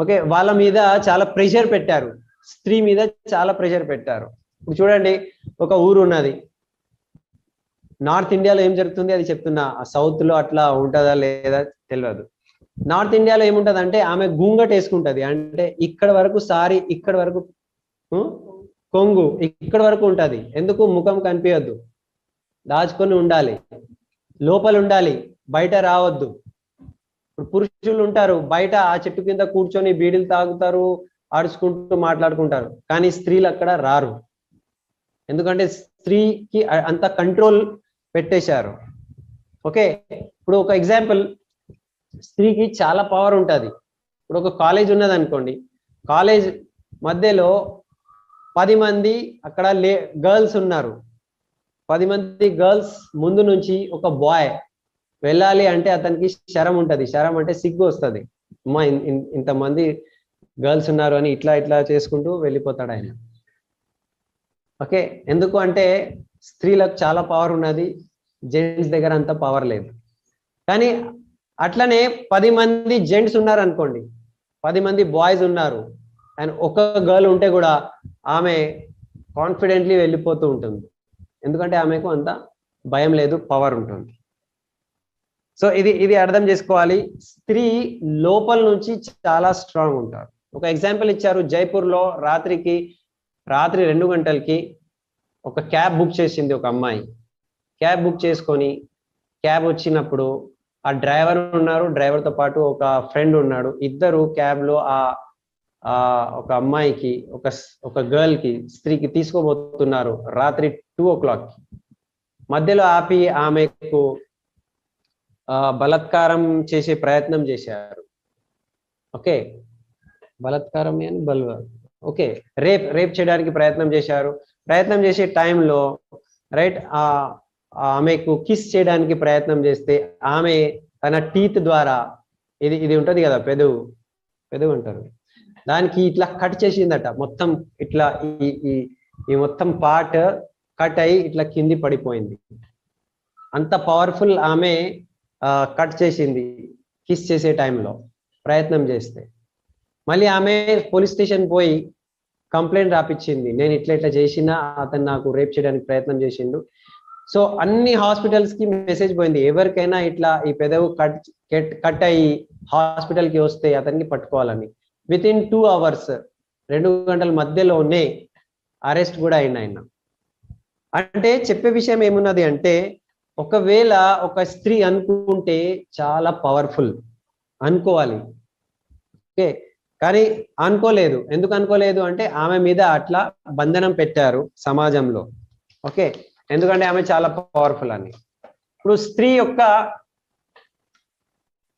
ఓకే, వాళ్ళ మీద చాలా ప్రెషర్ పెట్టారు, స్త్రీ మీద చాలా ప్రెషర్ పెట్టారు. ఇప్పుడు చూడండి, ఒక ఊరు ఉన్నది, నార్త్ ఇండియాలో ఏం జరుగుతుంది అది చెప్తున్నా, సౌత్ లో అట్లా ఉంటుందా లేదా తెలియదు. నార్త్ ఇండియాలో ఏముంటది అంటే ఆమె గుంగట్ వేసుకుంటది, అంటే ఇక్కడ వరకు సారీ, ఇక్కడ వరకు కొంగు, ఇక్కడ వరకు ఉంటది. ఎందుకు? ముఖం కనిపించద్దు, దాచుకొని ఉండాలి, లోపల ఉండాలి, బయట రావద్దు. ఇప్పుడు పురుషులు ఉంటారు బయట ఆ చెట్టు కింద కూర్చొని బీడీలు తాగుతారు, ఆడుచుకుంటూ మాట్లాడుకుంటారు, కానీ స్త్రీలు అక్కడ రారు. ఎందుకంటే స్త్రీకి అంత కంట్రోల్ పెట్టేశారు. ఓకే, ఇప్పుడు ఒక ఎగ్జాంపుల్, స్త్రీకి చాలా పవర్ ఉంటుంది. ఇప్పుడు ఒక కాలేజ్ ఉన్నది అనుకోండి, కాలేజ్ మధ్యలో 10 మంది అక్కడ గర్ల్స్ ఉన్నారు, 10 మంది గర్ల్స్ ముందు నుంచి ఒక బాయ్ వెళ్ళాలి అంటే అతనికి శరం ఉంటుంది. శరం అంటే సిగ్గు వస్తుంది, అమ్మా ఇంతమంది గర్ల్స్ ఉన్నారు అని ఇట్లా ఇట్లా చేసుకుంటూ వెళ్ళిపోతాడు ఆయన. ఓకే, ఎందుకు అంటే స్త్రీలకు చాలా పవర్ ఉన్నది, జెంట్స్ దగ్గర అంత పవర్ లేదు. కానీ అట్లనే 10 మంది జెంట్స్ ఉన్నారు అనుకోండి, 10 మంది బాయ్స్ ఉన్నారు, అండ్ ఒక గర్ల్ ఉంటే కూడా ఆమె కాన్ఫిడెంట్లీ వెళ్ళిపోతూ ఉంటుంది. ఎందుకంటే ఆమెకు అంత భయం లేదు, పవర్ ఉంటుంది. సో ఇది అర్థం చేసుకోవాలి. స్త్రీ లోపల నుంచి చాలా స్ట్రాంగ్ ఉంటారు. ఒక ఎగ్జాంపుల్ ఇచ్చారు, జైపూర్లో రాత్రి 2 గంటలకి ఒక క్యాబ్ బుక్ చేసింది ఒక అమ్మాయి. క్యాబ్ బుక్ చేసుకొని క్యాబ్ వచ్చినప్పుడు ఆ డ్రైవర్ ఉన్నారు, డ్రైవర్తో పాటు ఒక ఫ్రెండ్ ఉన్నాడు. ఇద్దరు క్యాబ్లో ఒక అమ్మాయికి ఒక గర్ల్కి, స్త్రీకి తీసుకోబోతున్నారు రాత్రి 2 o'clock. మధ్యలో ఆపి ఆమెకు బలాత్కారం చేసే ప్రయత్నం చేశారు. ఓకే, బలాత్కారం ఓకే, రేప్ చేయడానికి ప్రయత్నం చేశారు. ప్రయత్నం చేసే టైంలో రైట్ ఆమెకు కిస్ చేయడానికి ప్రయత్నం చేస్తే ఆమె తన టీత్ ద్వారా ఇది ఉంటది కదా, పెదవు అంటారు, దానికి ఇట్లా కట్ చేసిందట. మొత్తం ఇట్లా ఈ మొత్తం పార్ట్ కట్ అయి ఇట్లా కింది పడిపోయింది. అంత పవర్ఫుల్ ఆమె కట్ చేసింది కిస్ చేసే టైంలో ప్రయత్నం చేస్తే. మళ్ళీ ఆమె పోలీస్ స్టేషన్ పోయి కంప్లైంట్ రాపిచ్చింది, నేను ఇట్లా చేసినా అతను నాకు రేప్ చేయడానికి ప్రయత్నం చేసిండు. సో అన్ని హాస్పిటల్స్ కి మెసేజ్ పోయింది, ఎవరికైనా ఇట్లా ఈ పెదవు కట్ అయ్యి హాస్పిటల్కి వస్తే అతనికి పట్టుకోవాలని. విత్ ఇన్ 2 hours 2 గంటల మధ్యలోనే అరెస్ట్ కూడా అయిన ఆయన. అంటే చెప్పే విషయం ఏమున్నది అంటే, ఒకవేళ ఒక స్త్రీ అనుకుంటే చాలా పవర్ఫుల్ అనుకోవాలి. ఓకే, కానీ అనుకోలేదు. ఎందుకు అనుకోలేదు అంటే ఆమె మీద అట్లా బంధనం పెట్టారు సమాజంలో. ఓకే, ఎందుకంటే ఆమె చాలా పవర్ఫుల్ అని. ఇప్పుడు స్త్రీ యొక్క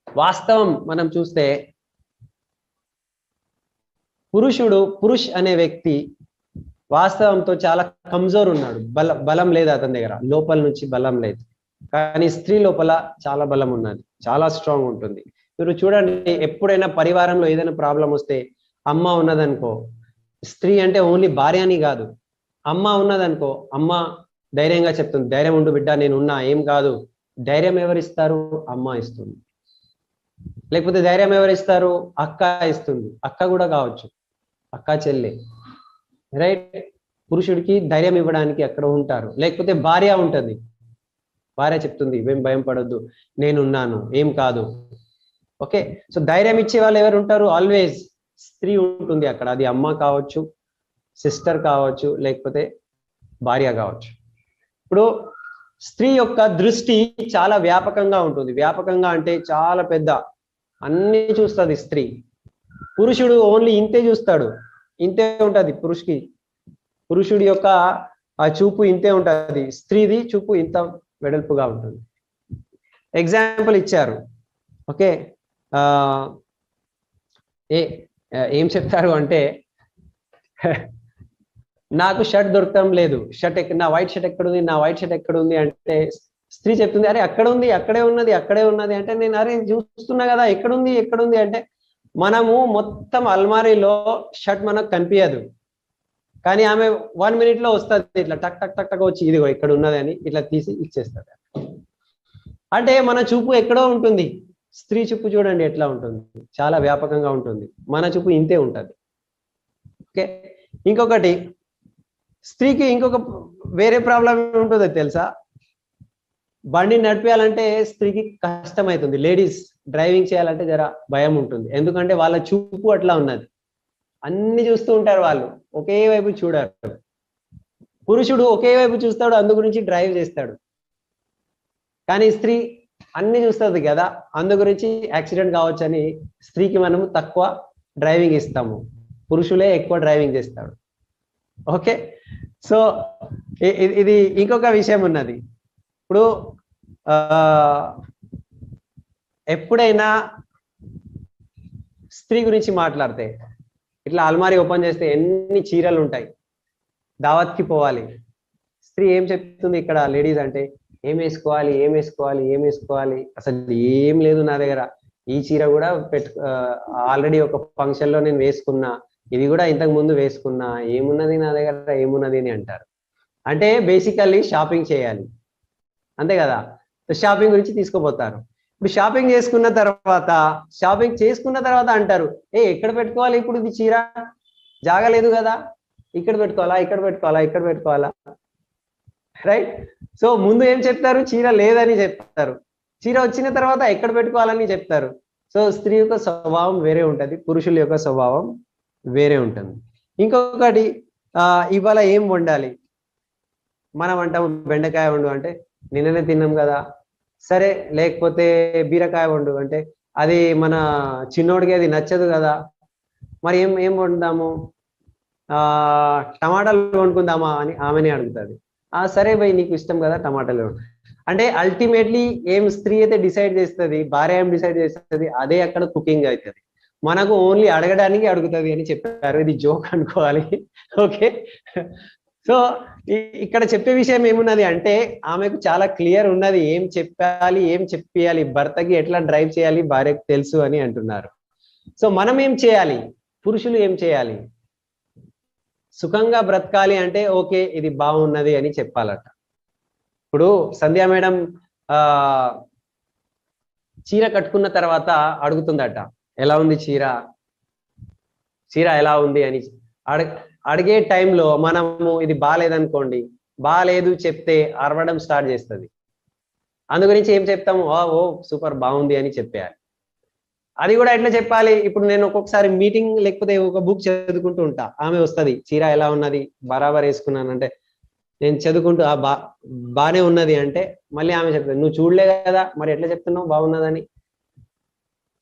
వాస్తవం మనం చూస్తే పురుష్ అనే వ్యక్తి వాస్తవంతో చాలా కమ్జోర్ ఉన్నాడు, బలం లేదు అతని దగ్గర, లోపల నుంచి బలం లేదు. కానీ స్త్రీ లోపల చాలా బలం ఉన్నది, చాలా స్ట్రాంగ్ ఉంటుంది. మీరు చూడండి, ఎప్పుడైనా పరివారంలో ఏదైనా ప్రాబ్లం వస్తే అమ్మ ఉన్నదనుకో, స్త్రీ అంటే ఓన్లీ భార్య అని కాదు, అమ్మ ఉన్నదనుకో, అమ్మ ధైర్యంగా చెప్తుంది, ధైర్యం ఉండు బిడ్డ, నేను ఉన్నా, ఏం కాదు. ధైర్యం ఎవరిస్తారు? అమ్మ ఇస్తుంది. లేకపోతే ధైర్యం ఎవరిస్తారు? అక్క ఇస్తుంది. అక్క కూడా కావచ్చు, అక్క చెల్లె, రైట్. పురుషుడికి ధైర్యం ఇవ్వడానికి అక్కడ ఉంటారు. లేకపోతే భార్య ఉంటుంది, భార్య చెప్తుంది, ఏం భయం పడొద్దు, నేనున్నాను, ఏం కాదు. ఓకే, సో ధైర్యం ఇచ్చే వాళ్ళు ఎవరు ఉంటారు? ఆల్వేస్ స్త్రీ ఉంటుంది అక్కడ. అది అమ్మ కావచ్చు, సిస్టర్ కావచ్చు, లేకపోతే భార్య కావచ్చు. ఇప్పుడు స్త్రీ యొక్క దృష్టి చాలా వ్యాపకంగా ఉంటుంది. వ్యాపకంగా అంటే చాలా పెద్ద, అన్ని చూస్తుంది స్త్రీ. పురుషుడు ఓన్లీ ఇంతే చూస్తాడు, ఇంతే ఉంటది పురుషుడి యొక్క ఆ చూపు ఇంతే ఉంటది, స్త్రీది చూపు ఇంత వెడల్పుగా ఉంటుంది. ఎగ్జాంపుల్ ఇచ్చారు. ఓకే, ఏం చెప్తారు అంటే, నాకు షర్ట్ దొరకడం లేదు, నా వైట్ షర్ట్ ఎక్కడ ఉంది, నా వైట్ షర్ట్ ఎక్కడ ఉంది అంటే స్త్రీ చెప్తుంది, అరే అక్కడ ఉంది, అక్కడే ఉన్నది అంటే, నేను అరే చూస్తున్నా కదా, ఎక్కడుంది అంటే, మనము మొత్తం అల్మారీలో షర్ట్ మనకు కనిపించదు, కానీ ఆమె 1 minute లో వస్తుంది, ఇట్లా టక్ టక్ టక్ టక్ వచ్చి ఇదిగో ఇక్కడ ఉన్నది అని ఇట్లా తీసి ఇచ్చేస్తుంది. అంటే మన చూపు ఎక్కడో ఉంటుంది. స్త్రీ చూపు చూడండి ఎట్లా ఉంటుంది, చాలా వ్యాపకంగా ఉంటుంది. మన చూపు ఇంతే ఉంటుంది. ఓకే, ఇంకొకటి, స్త్రీకి ఇంకొక వేరే ప్రాబ్లం ఉంటుందో తెలుసా? బండి నడిపేయాలంటే స్త్రీకి కష్టమవుతుంది. లేడీస్ డ్రైవింగ్ చేయాలంటే జర భయం ఉంటుంది, ఎందుకంటే వాళ్ళ చూపు అట్లా ఉన్నది, అన్ని చూస్తూ ఉంటారు వాళ్ళు, ఒకే వైపు చూడరు. పురుషుడు ఒకే వైపు చూస్తాడు, అందు గురించి డ్రైవ్ చేస్తాడు. కానీ స్త్రీ అన్ని చూస్తుంది కదా, అందు గురించి యాక్సిడెంట్ కావచ్చని స్త్రీకి మనము తక్కువ డ్రైవింగ్ ఇస్తాము, పురుషులే ఎక్కువ డ్రైవింగ్ చేస్తాడు. ఓకే, సో ఇది ఇంకొక విషయం ఉన్నది. ఇప్పుడు ఎప్పుడైనా స్త్రీ గురించి మాట్లాడితే, ఇట్లా అల్మారీ ఓపెన్ చేస్తే ఎన్ని చీరలు ఉంటాయి, దావత్కి పోవాలి, స్త్రీ ఏం చెప్తుంది ఇక్కడ? లేడీస్ అంటే ఏం వేసుకోవాలి, అసలు ఏం లేదు నా దగ్గర, ఈ చీర కూడా ఆల్రెడీ ఒక ఫంక్షన్ లో నేను వేసుకున్నా, ఇది కూడా ఇంతకు ముందు వేసుకున్నా, ఏమున్నది నా దగ్గర, ఏమున్నది అని అంటారు. అంటే బేసికల్లీ షాపింగ్ చేయాలి, అంతే కదా. షాపింగ్ గురించి తీసుకుపోతారు. ఇప్పుడు షాపింగ్ చేసుకున్న తర్వాత అంటారు, ఎక్కడ పెట్టుకోవాలి ఇప్పుడు ఇది చీర, జాగలేదు కదా, ఇక్కడ పెట్టుకోవాలా, రైట్. సో ముందు ఏం చెప్తారు? చీర లేదని చెప్తారు. చీర వచ్చిన తర్వాత ఎక్కడ పెట్టుకోవాలని చెప్తారు. సో స్త్రీ యొక్క స్వభావం వేరే ఉంటుంది, పురుషుల యొక్క స్వభావం వేరే ఉంటుంది. ఇంకొకటి, ఇవాళ ఏం వండాలి, మనం అంటాము బెండకాయ వండు అంటే, నిన్ననే తిన్నాం కదా, సరే. లేకపోతే బీరకాయ వండు అంటే, అది మన చిన్నోడికి అది నచ్చదు కదా, మరి ఏం వండుదాము, టమాటాలు వండుకుందామా అని ఆమెనే అడుగుతుంది. సరే భయ్, నీకు ఇష్టం కదా టమాటాలు. అంటే అల్టిమేట్లీ ఏం స్త్రీ అయితే డిసైడ్ చేస్తుంది, భార్య ఏం డిసైడ్ చేస్తుంది, అదే అక్కడ కుకింగ్ అవుతుంది. మనకు ఓన్లీ అడగడానికి అడుగుతుంది అని చెప్పారు. ఇది జోక్ అనుకోవాలి. ఓకే, సో ఇక్కడ చెప్పే విషయం ఏమున్నది అంటే, ఆమెకు చాలా క్లియర్ ఉన్నది, ఏం చెప్పాలి, ఏం చెప్పాలి, భర్తకి ఎట్లా డ్రైవ్ చేయాలి భార్యకు తెలుసు అని అంటున్నారు. సో మనం ఏం చేయాలి, పురుషులు ఏం చేయాలి? సుఖంగా బ్రతకాలి అంటే ఓకే ఇది బాగున్నది అని చెప్పాలట. ఇప్పుడు సంధ్యా మేడం చీర కట్టుకున్న తర్వాత అడుగుతుందట, ఎలా ఉంది చీర ఎలా ఉంది అని అడిగే టైంలో మనము ఇది బాగాలేదనుకోండి, బాగాలేదు చెప్తే అరవడం స్టార్ట్ చేస్తుంది. అందు గురించి ఏం చెప్తాము, ఓ సూపర్ బాగుంది అని చెప్పేయాలి. అది కూడా ఎట్లా చెప్పాలి? ఇప్పుడు నేను ఒక్కొక్కసారి మీటింగ్ లేకపోతే ఒక బుక్ చదువుకుంటూ ఉంటా, ఆమె వస్తుంది, చీర ఎలా ఉన్నది, బరాబర్ వేసుకున్నాను అంటే, నేను చదువుకుంటూ బానే ఉన్నది అంటే మళ్ళీ ఆమె చెప్తుంది, నువ్వు చూడలే కదా, మరి ఎట్లా చెప్తున్నావు బాగున్నదని.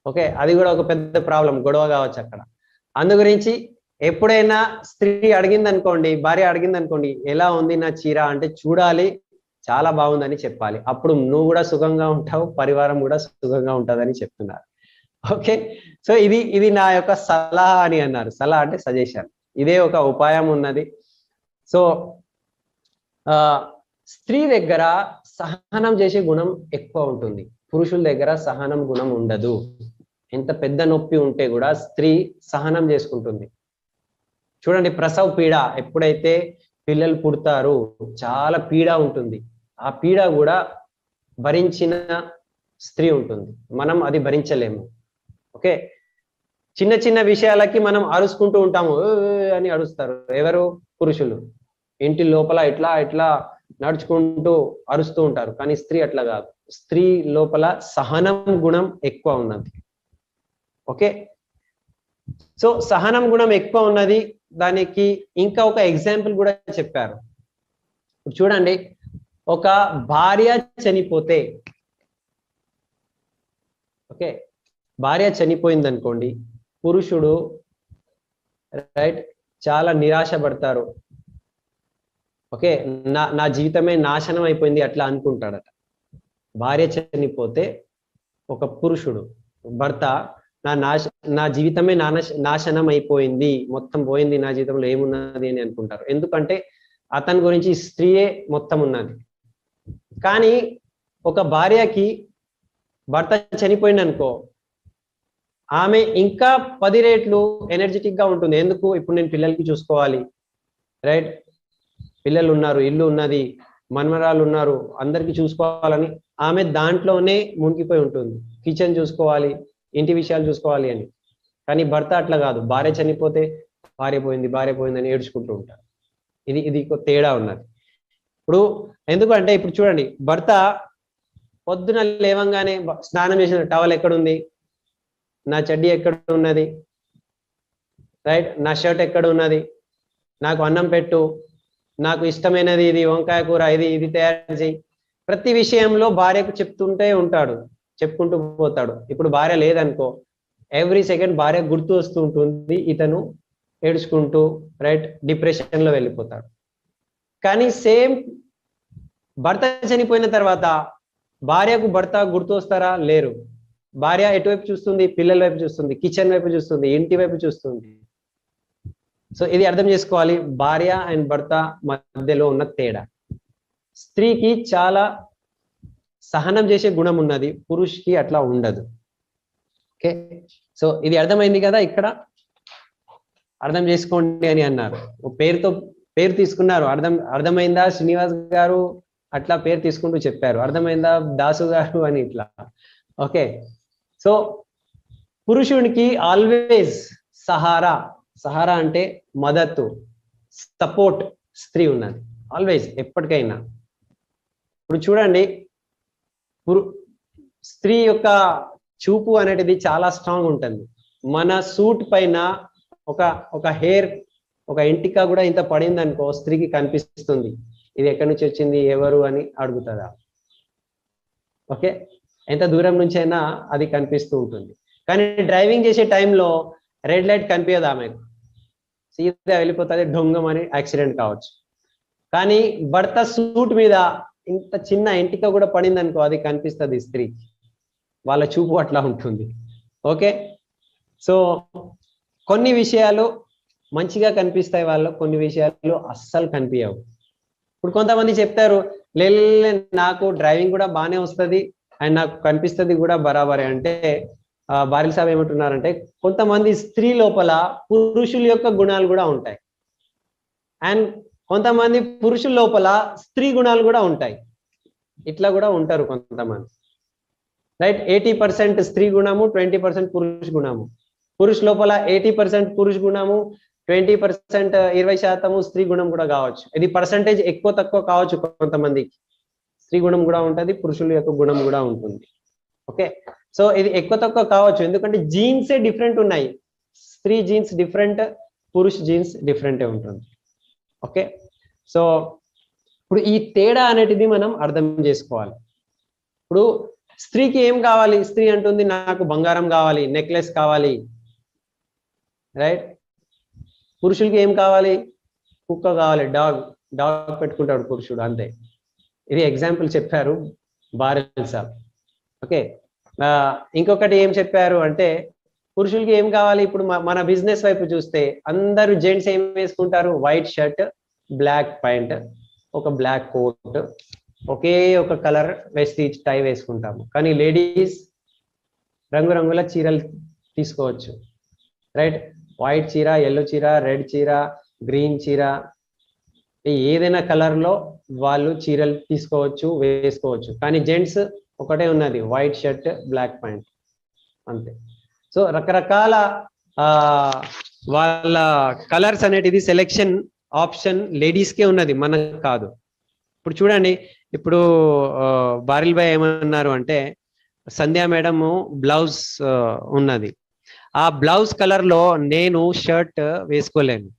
ఓకే, అది కూడా ఒక పెద్ద ప్రాబ్లం, గొడవ కావచ్చు అక్కడ. అందు గురించి ఎప్పుడైనా స్త్రీ అడిగింది అనుకోండి, భార్య అడిగింది అనుకోండి, ఎలా ఉంది నా చీర అంటే చూడాలి, చాలా బాగుందని చెప్పాలి. అప్పుడు నువ్వు కూడా సుఖంగా ఉంటావు, పరివారం కూడా సుఖంగా ఉంటుందని చెప్తున్నారు. ఓకే, సో ఇది నా యొక్క సలహా అని అన్నారు. సలహా అంటే సజెషన్. ఇదే ఒక ఉపాయం ఉన్నది. సో స్త్రీ దగ్గర సహనం చేసే గుణం ఎక్కువ ఉంటుంది, పురుషుల దగ్గర సహనం గుణం ఉండదు. ఎంత పెద్ద నొప్పి ఉంటే కూడా స్త్రీ సహనం చేసుకుంటుంది. చూడండి, ప్రసవ పీడ, ఎప్పుడైతే పిల్లలు పుడతారు చాలా పీడ ఉంటుంది. ఆ పీడ కూడా భరించిన స్త్రీ ఉంటుంది, మనం అది భరించలేము. ఓకే, చిన్న చిన్న విషయాలకి మనం అరుచుకుంటూ ఉంటాము, అని అరుస్తారు ఎవరు? పురుషులు. ఇంటి లోపల ఇట్లా ఇట్లా నడుచుకుంటూ అరుస్తూ ఉంటారు. కానీ స్త్రీ అట్లా కాదు, స్త్రీ లోపల సహనం గుణం ఎక్కువ ఉన్నది. ఓకే, సో సహనం గుణం ఎక్కువ ఉన్నది. దానికి ఇంకా ఒక ఎగ్జాంపుల్ కూడా చెప్పారు. చూడండి, ఒక భార్య చనిపోతే, ఓకే, భార్య చనిపోయింది అనుకోండి, పురుషుడు రైట్ చాలా నిరాశ పడతారు. ఓకే, నా జీవితమే నాశనం అయిపోయింది అట్లా అనుకుంటాడట. భార్య చనిపోతే ఒక పురుషుడు, భర్త, నా జీవితమే నాశనం అయిపోయింది, మొత్తం పోయింది, నా జీవితంలో ఏమున్నది అని అనుకుంటారు. ఎందుకంటే అతని గురించి స్త్రీయే మొత్తం ఉన్నది. కానీ ఒక భార్యకి భర్త చనిపోయింది అనుకో, ఆమె ఇంకా 10 రెట్లు ఎనర్జెటిక్ గా ఉంటుంది. ఎందుకు? ఇప్పుడు నేను పిల్లలకి చూసుకోవాలి, రైట్, పిల్లలు ఉన్నారు, ఇల్లు ఉన్నది, మన్మరాలు ఉన్నారు, అందరికి చూసుకోవాలని ఆమె దాంట్లోనే మునిగిపోయి ఉంటుంది. కిచెన్ చూసుకోవాలి, ఇంటి విషయాలు చూసుకోవాలి అని. కానీ భర్త అట్లా కాదు, భార్య చనిపోతే భార్య పోయింది అని ఏడ్చుకుంటూ ఉంటారు. ఇది తేడా ఉన్నది. ఇప్పుడు ఎందుకంటే ఇప్పుడు చూడండి, భర్త పొద్దున లేవంగానే స్నానం చేసిన టవల్ ఎక్కడుంది, నా చెడ్డీ ఎక్కడ ఉన్నది, రైట్, నా షర్ట్ ఎక్కడ ఉన్నది, నాకు అన్నం పెట్టు, నాకు ఇష్టమైనది ఇది వంకాయ కూర, ఇది తయారు చేయి, ప్రతి విషయంలో భార్యకు చెప్పుకుంటూ పోతాడు. ఇప్పుడు భార్య లేదనుకో, ఎవ్రీ సెకండ్ భార్య గుర్తు వస్తూ ఉంటుంది, ఇతను ఏడ్చుకుంటూ రైట్ డిప్రెషన్ లో వెళ్ళిపోతాడు. కానీ సేమ్ భర్త చనిపోయిన తర్వాత భార్యకు భర్త గుర్తు వస్తారా? లేరు. భార్య ఎటువైపు చూస్తుంది? పిల్లల వైపు చూస్తుంది, కిచెన్ వైపు చూస్తుంది, ఇంటి వైపు చూస్తుంది. సో ఇది అర్థం చేసుకోవాలి, భార్య అండ్ భర్త మధ్యలో ఉన్న తేడా. స్త్రీకి చాలా సహనం చేసే గుణం ఉన్నది, పురుషుకి అట్లా ఉండదు. ఓకే, సో ఇది అర్థమైంది కదా? ఇక్కడ అర్థం చేసుకోండి అని అన్నారు. పేరు తీసుకున్నారు. అర్థమైందా? శ్రీనివాస్ గారు అట్లా పేరు తీసుకుంటూ చెప్పారు. అర్థమైందా దాసు గారు అని ఇట్లా. ఓకే, సో పురుషునికి ఆల్వేస్ సహారా అంటే మద్దతు, సపోర్ట్ స్త్రీ ఉన్నది ఆల్వేస్, ఎప్పటికైనా. ఇప్పుడు చూడండి, స్త్రీ యొక్క చూపు అనేది చాలా స్ట్రాంగ్ ఉంటుంది. మన సూట్ పైన ఒక హెయిర్, ఒక ఎంటిక కూడా ఇంత పడింది అనుకో, స్త్రీకి కనిపిస్తుంది, ఇది ఎక్కడి నుంచి వచ్చింది, ఎవరు అని అడుగుతుందా? ఓకే, ఎంత దూరం నుంచి అయినా అది కనిపిస్తూ ఉంటుంది. కానీ డ్రైవింగ్ చేసే టైంలో రెడ్ లైట్ కనిపించదు ఆమెకు, సీదా వెళ్ళిపోతుంది, డొంగం అని యాక్సిడెంట్ కావచ్చు. కానీ భర్త సూట్ మీద ఇంత చిన్న ఎంటిక కూడా పడింది అనుకో, అది కనిపిస్తుంది స్త్రీకి. వాళ్ళ చూపు అట్లా ఉంటుంది. ఓకే, సో కొన్ని విషయాలు మంచిగా కనిపిస్తాయి వాళ్ళు, కొన్ని విషయాలు అస్సలు కనిపించవు. ఇప్పుడు కొంతమంది చెప్తారు, నాకు డ్రైవింగ్ కూడా బాగానే వస్తుంది అండ్ నాకు కనిపిస్తుంది కూడా బరాబరే అంటే, బారిల్ సాబ్ ఏమంటున్నారంటే, కొంతమంది స్త్రీ లోపల పురుషుల యొక్క గుణాలు కూడా ఉంటాయి, అండ్ కొంతమంది పురుషుల లోపల స్త్రీ గుణాలు కూడా ఉంటాయి. ఇట్లా కూడా ఉంటారు కొంతమంది, రైట్. 80% స్త్రీ గుణము, 20% పురుష గుణము. పురుష లోపల 80% పురుష గుణము, 20% 20% స్త్రీ గుణం కూడా కావచ్చు. ఇది పర్సంటేజ్ ఎక్కువ తక్కువ కావచ్చు. కొంతమందికి స్త్రీ గుణం కూడా ఉంటుంది, పురుషుల యొక్క గుణం కూడా ఉంటుంది. ఓకే, సో ఇది ఎక్కువ తక్కువ కావచ్చు, ఎందుకంటే జీన్సే డిఫరెంట్ ఉన్నాయి. స్త్రీ జీన్స్ డిఫరెంట్, పురుష జీన్స్ డిఫరెంటే ఉంటుంది. ఓకే, సో ఇప్పుడు ఈ తేడా అనేది మనం అర్థం చేసుకోవాలి. ఇప్పుడు స్త్రీకి ఏం కావాలి? స్త్రీ అంటుంది, నాకు బంగారం కావాలి, నెక్లెస్ కావాలి, రైట్. పురుషులకి ఏం కావాలి? కుక్క కావాలి, డాగ్ పెట్టుకుంటాడు పురుషుడు, అంతే. ఇది ఎగ్జాంపుల్ చెప్పారు బారెల్ సాబ్. ఓకే, ఇంకొకటి ఏం చెప్పారు అంటే పురుషులకి ఏం కావాలి, ఇప్పుడు మన బిజినెస్ వైపు చూస్తే అందరూ జెంట్స్ ఏం వేసుకుంటారు, వైట్ షర్ట్, బ్లాక్ ప్యాంట్, ఒక బ్లాక్ కోట్, ఒకే ఒక కలర్ వెస్టీజ్ టై వేసుకుంటాము. కానీ లేడీస్ రంగురంగుల చీరలు తీసుకోవచ్చు, రైట్? వైట్ చీర, ఎల్లో చీర, రెడ్ చీర, గ్రీన్ చీర, ఏదైనా కలర్ లో వాళ్ళు చీరలు తీసుకోవచ్చు, వేసుకోవచ్చు. కానీ జెంట్స్ ఒకటే ఉన్నది, వైట్ షర్ట్, బ్లాక్ ప్యాంట్, అంతే. సో రకరకాల వాళ్ళ కలర్స్ అనేటిది సెలెక్షన్ ఆప్షన్ లేడీస్కే ఉన్నది, మనకు కాదు. ఇప్పుడు చూడండి, ఇప్పుడు బారిల్ భాయ్ ఏమన్నారు అంటే సంధ్యా మేడము బ్లౌజ్ ఉన్నది, ఆ బ్లౌజ్ కలర్ లో నేను షర్ట్ వేసుకోలేను,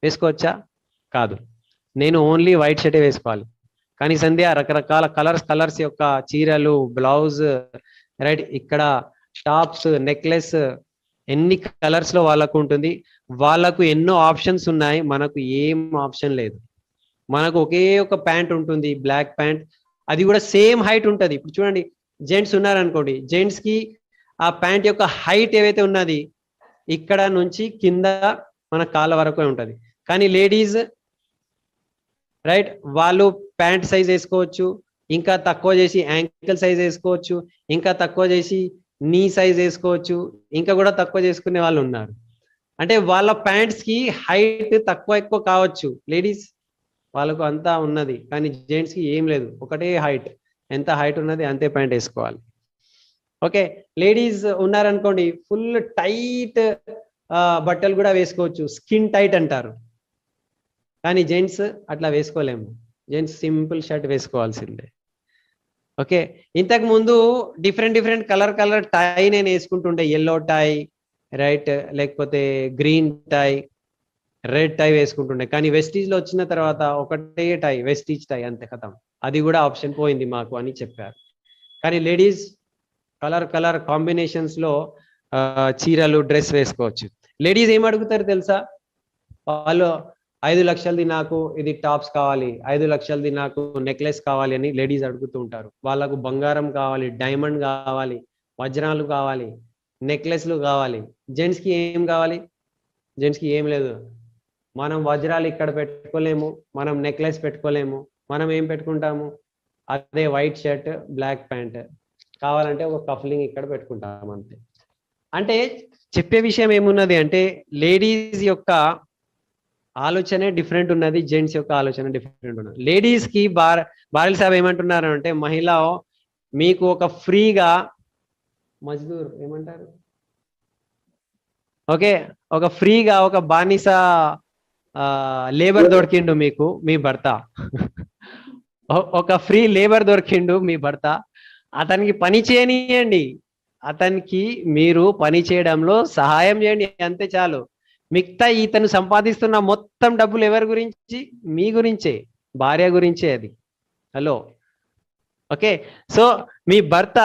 వేసుకోవచ్చా? కాదు, నేను ఓన్లీ వైట్ షర్టే వేసుకోవాలి. కానీ సంధ్య రకరకాల కలర్స్ యొక్క చీరలు, బ్లౌజ్, రైట్, ఇక్కడ టాప్స్, నెక్లెస్, ఎన్ని కలర్స్ లో వాళ్ళకు ఉంటుంది. వాళ్ళకు ఎన్నో ఆప్షన్స్ ఉన్నాయి, మనకు ఏం ఆప్షన్ లేదు. మనకు ఒకే ఒక ప్యాంట్ ఉంటుంది, బ్లాక్ ప్యాంట్, అది కూడా సేమ్ హైట్ ఉంటుంది. ఇప్పుడు చూడండి, జెంట్స్ ఉన్నారనుకోండి, జెంట్స్ కి ఆ ప్యాంట్ యొక్క హైట్ ఏవైతే ఉన్నది ఇక్కడ నుంచి కింద మన కాళ్ళ వరకు ఉంటుంది. కానీ లేడీస్, రైట్, వాళ్ళు ప్యాంట్ సైజ్ వేసుకోవచ్చు, ఇంకా తక్కువ చేసి యాంకిల్ సైజ్ వేసుకోవచ్చు, ఇంకా తక్కువ చేసి నీ సైజ్ వేసుకోవచ్చు, ఇంకా కూడా తక్కువ చేసుకునే వాళ్ళు ఉన్నారు. అంటే వాళ్ళ ప్యాంట్స్ కి హైట్ తక్కువ ఎక్కువ కావచ్చు, లేడీస్ వాళ్ళకు అంతా ఉన్నది. కానీ జెంట్స్ కి ఏం లేదు, ఒకటే హైట్, ఎంత హైట్ ఉన్నది అంతే ప్యాంట్ వేసుకోవాలి. ఓకే, లేడీస్ ఉన్నారనుకోండి, ఫుల్ టైట్ బట్టలు కూడా వేసుకోవచ్చు, స్కిన్ టైట్ అంటారు. కానీ జెంట్స్ అట్లా వేసుకోలేము, జెంట్స్ సింపుల్ షర్ట్ వేసుకోవాల్సిందే. ఓకే, ఇంతకు ముందు డిఫరెంట్ కలర్ టై నేను వేసుకుంటుండే, ఎల్లో టై, రైట్, లేకపోతే గ్రీన్ టై, రెడ్ టై వేసుకుంటుండే. కానీ వెస్టీజ్ లో వచ్చిన తర్వాత ఒకటే టై, వెస్టీజ్ టై, అంతే, కథం. అది కూడా ఆప్షన్ పోయింది మాకు అని చెప్పారు. కానీ లేడీస్ కలర్ కాంబినేషన్స్ లో చీరలు, డ్రెస్ వేసుకోవచ్చు. లేడీస్ ఏం అడుగుతారు తెలుసా, వాళ్ళు 5 లక్షలది నాకు ఇది టాప్స్ కావాలి, 5 లక్షలది నాకు నెక్లెస్ కావాలి అని లేడీస్ అడుగుతూ ఉంటారు. వాళ్ళకు బంగారం కావాలి, డైమండ్ కావాలి, వజ్రాలు కావాలి, నెక్లెస్లు కావాలి. జెంట్స్ కి ఏం కావాలి? జెంట్స్ కి ఏం లేదు. మనం వజ్రాలు ఇక్కడ పెట్టుకోలేము, మనం నెక్లెస్ పెట్టుకోలేము, మనం ఏం పెట్టుకుంటాము, అదే వైట్ షర్ట్, బ్లాక్ ప్యాంట్, కావాలంటే ఒక కఫ్లింగ్ ఇక్కడ పెట్టుకుంటాం, అంతే. అంటే చెప్పే విషయం ఏమున్నది అంటే లేడీస్ యొక్క ఆలోచనే డిఫరెంట్ ఉన్నది, జెంట్స్ యొక్క ఆలోచన డిఫరెంట్ ఉన్నది. లేడీస్ కి బారెల్ సాబ్ ఏమంటున్నారు అంటే, మహిళ మీకు ఒక ఫ్రీగా మజ్దూర్ ఏమంటారు, ఓకే, ఒక ఫ్రీగా ఒక బానిస లేబర్ దొరికిండు మీకు మీ భర్త, ఒక ఫ్రీ లేబర్ దొరికిండు మీ భర్త, అతనికి పని చేయనియండి, అతనికి మీరు పని చేయడంలో సహాయం చేయండి, అంతే చాలు. మిగతా ఇతను సంపాదిస్తున్న మొత్తం డబ్బులు ఎవరి గురించి? మీ గురించే, భార్య గురించే అది. Hello, okay. సో మీ భర్త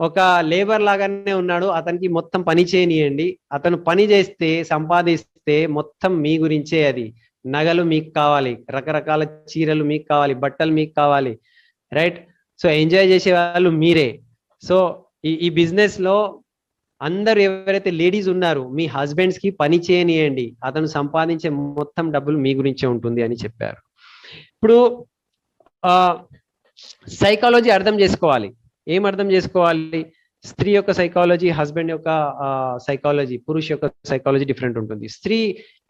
ఒక లేబర్ లాగానే ఉన్నాడు, అతనికి మొత్తం పని చేయనియండి, అతను పని చేస్తే సంపాదిస్తే మొత్తం మీ గురించే అది. నగలు మీకు కావాలి, రకరకాల చీరలు మీకు కావాలి, బట్టలు మీకు కావాలి, రైట్? సో ఎంజాయ్ చేసే వాళ్ళు మీరే. సో ఈ బిజినెస్ లో అందరు ఎవరైతే లేడీస్ ఉన్నారు, మీ హస్బెండ్స్ కి పని చేయనియండి, అతను సంపాదించే మొత్తం డబ్బులు మీ గురించే ఉంటుంది అని చెప్పారు. ఇప్పుడు సైకాలజీ అర్థం చేసుకోవాలి. ఏం అర్థం చేసుకోవాలి? స్త్రీ యొక్క సైకాలజీ, హస్బెండ్ యొక్క సైకాలజీ, పురుష యొక్క సైకాలజీ డిఫరెంట్ ఉంటుంది. స్త్రీ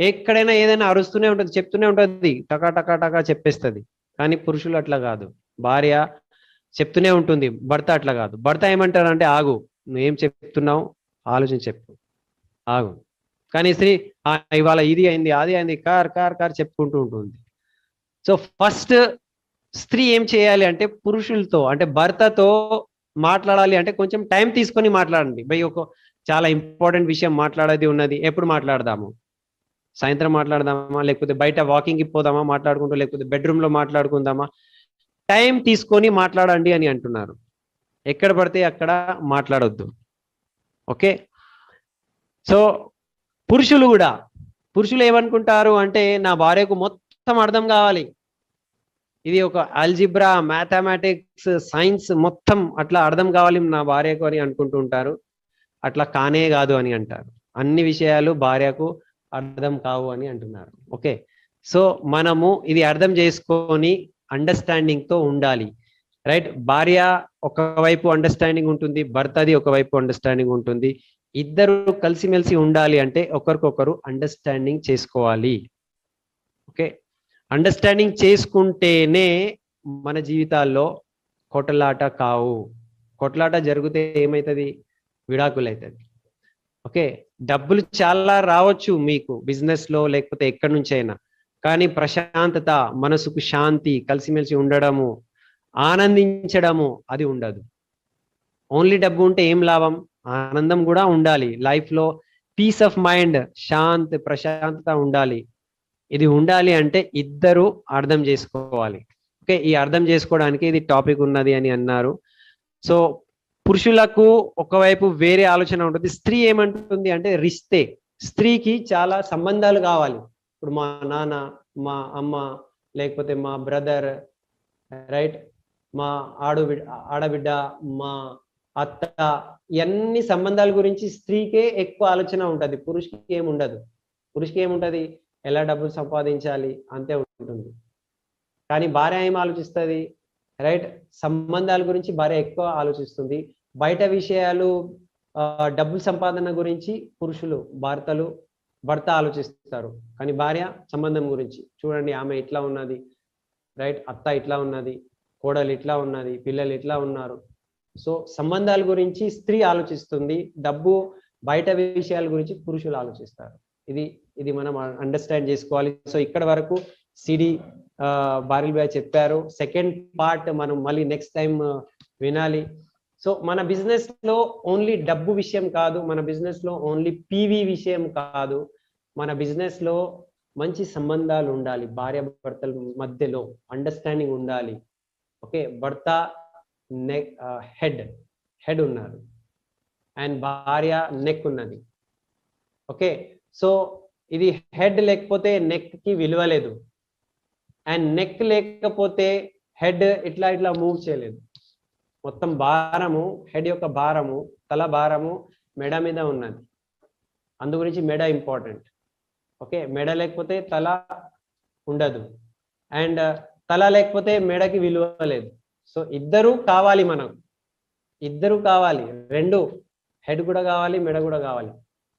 ఎక్కడైనా ఏదైనా అరుస్తూనే ఉంటుంది, చెప్తూనే ఉంటుంది, టకా టకా టకా చెప్పేస్తుంది. కానీ పురుషులు అట్లా కాదు. భార్య చెప్తూనే ఉంటుంది, భర్త అట్లా కాదు. భర్త ఏమంటారు అంటే, ఆగు, నువ్వేం చెప్తున్నావు, ఆలోచన చెప్పు, ఆగు. కానీ స్త్రీ ఇవాళ ఇది అయింది, అది అయింది, కార్ కార్ కార్ చెప్పుకుంటూ ఉంటుంది. సో ఫస్ట్ స్త్రీ ఏం చేయాలి అంటే, పురుషులతో అంటే భర్తతో మాట్లాడాలి అంటే కొంచెం టైం తీసుకొని మాట్లాడండి. భయ్ ఒక చాలా ఇంపార్టెంట్ విషయం మాట్లాడేది ఉన్నది, ఎప్పుడు మాట్లాడదాము? సాయంత్రం మాట్లాడదామా, లేకపోతే బయట వాకింగ్కి పోదామా మాట్లాడుకుంటూ, లేకపోతే బెడ్రూమ్ లో మాట్లాడుకుందామా? టైం తీసుకొని మాట్లాడండి అని అంటున్నారు. ఎక్కడ పడితే అక్కడ మాట్లాడొద్దు. ఓకే. సో పురుషులు ఏమనుకుంటారు అంటే, నా భార్యకు మొత్తం అర్థం కావాలి, ఇది ఒక ఆల్జిబ్రా, మ్యాథమెటిక్స్, సైన్స్ మొత్తం అట్లా అర్థం కావాలి నా భార్యకు అని అనుకుంటూ ఉంటారు. అట్లా కానే కాదు అని అంటారు. అన్ని విషయాలు భార్యకు అర్థం కావు అని అంటున్నారు. ఓకే, సో మనము ఇది అర్థం చేసుకొని అండర్స్టాండింగ్ తో ఉండాలి, రైట్? భార్య ఒకవైపు అండర్స్టాండింగ్ ఉంటుంది, భర్తది ఒకవైపు అండర్స్టాండింగ్ ఉంటుంది. ఇద్దరు కలిసిమెలిసి ఉండాలి అంటే ఒకరికొకరు అండర్స్టాండింగ్ చేసుకోవాలి. ఓకే, అండర్స్టాండింగ్ చేసుకుంటేనే మన జీవితాల్లో కొట్లాట కావు. కొట్లాట జరిగితే ఏమవుతుంది? విడాకులు అవుతుంది. ఓకే, డబ్బులు చాలా రావచ్చు మీకు బిజినెస్ లో లేకపోతే ఎక్కడి నుంచి అయినా, కానీ ప్రశాంతత, మనసుకు శాంతి, కలిసిమెలిసి ఉండడము, ఆనందించడము అది ఉండదు. ఓన్లీ డబ్బు ఉంటే ఏం లాభం? ఆనందం కూడా ఉండాలి లైఫ్ లో. పీస్ ఆఫ్ మైండ్, ప్రశాంతత ఉండాలి. ఇది ఉండాలి అంటే ఇద్దరు అర్థం చేసుకోవాలి. ఓకే, ఈ అర్థం చేసుకోవడానికి ఇది టాపిక్ ఉన్నది అని అన్నారు. సో పురుషులకు ఒకవైపు వేరే ఆలోచన ఉంటుంది. స్త్రీ ఏమంటుంది అంటే రిష్తే. స్త్రీకి చాలా సంబంధాలు కావాలి. ఇప్పుడు మా నాన్న, మా అమ్మ, లేకపోతే మా బ్రదర్, రైట్, మా ఆడబిడ్డ, మా అత్త, ఇవన్నీ సంబంధాల గురించి స్త్రీకే ఎక్కువ ఆలోచన ఉంటుంది. పురుషుకి ఏముండదు. పురుషుకి ఏముంటది? ఎలా డబ్బులు సంపాదించాలి అంతే ఉంటుంది. కానీ భార్య ఏం ఆలోచిస్తుంది? రైట్, సంబంధాల గురించి భార్య ఎక్కువ ఆలోచిస్తుంది. బయట విషయాలు, డబ్బుల సంపాదన గురించి భర్త ఆలోచిస్తారు. కానీ భార్య సంబంధం గురించి. చూడండి, ఆమె ఇట్లా ఉన్నది, రైట్, అత్త ఇట్లా ఉన్నది, కోడలు ఇట్లా ఉన్నది, పిల్లలు ఇట్లా ఉన్నారు. సో సంబంధాల గురించి స్త్రీ ఆలోచిస్తుంది, డబ్బు బయట విషయాల గురించి పురుషులు ఆలోచిస్తారు. ఇది మనం అండర్స్టాండ్ చేసుకోవాలి. సో ఇక్కడ వరకు సిడి బారిల్ భాయ్ చెప్పారు. సెకండ్ పార్ట్ మనం మళ్ళీ నెక్స్ట్ టైం వినాలి. సో మన బిజినెస్ లో ఓన్లీ డబ్బు విషయం కాదు, మన బిజినెస్ లో ఓన్లీ పివి విషయం కాదు, మన బిజినెస్ లో మంచి సంబంధాలు ఉండాలి. భార్య భర్తల మధ్యలో అండర్స్టాండింగ్ ఉండాలి. ఓకే, భర్త హెడ్ ఉన్నారు అండ్ భార్య నెక్ ఉన్నది. ఓకే, సో ఇది హెడ్ లేకపోతే నెక్ కి విలువ లేదు, అండ్ నెక్ లేకపోతే హెడ్ ఇట్లా ఇట్లా మూవ్ చేయలేదు. మొత్తం భారము, హెడ్ యొక్క భారము, తల భారము మెడ మీద ఉన్నది. అందు గురించి మెడ ఇంపార్టెంట్. ఓకే, మెడ లేకపోతే తల ఉండదు, అండ్ తల లేకపోతే మెడకి విలువ లేదు. సో ఇద్దరు కావాలి మనకు, ఇద్దరు కావాలి. రెండు, హెడ్ కూడా కావాలి, మెడ కూడా కావాలి.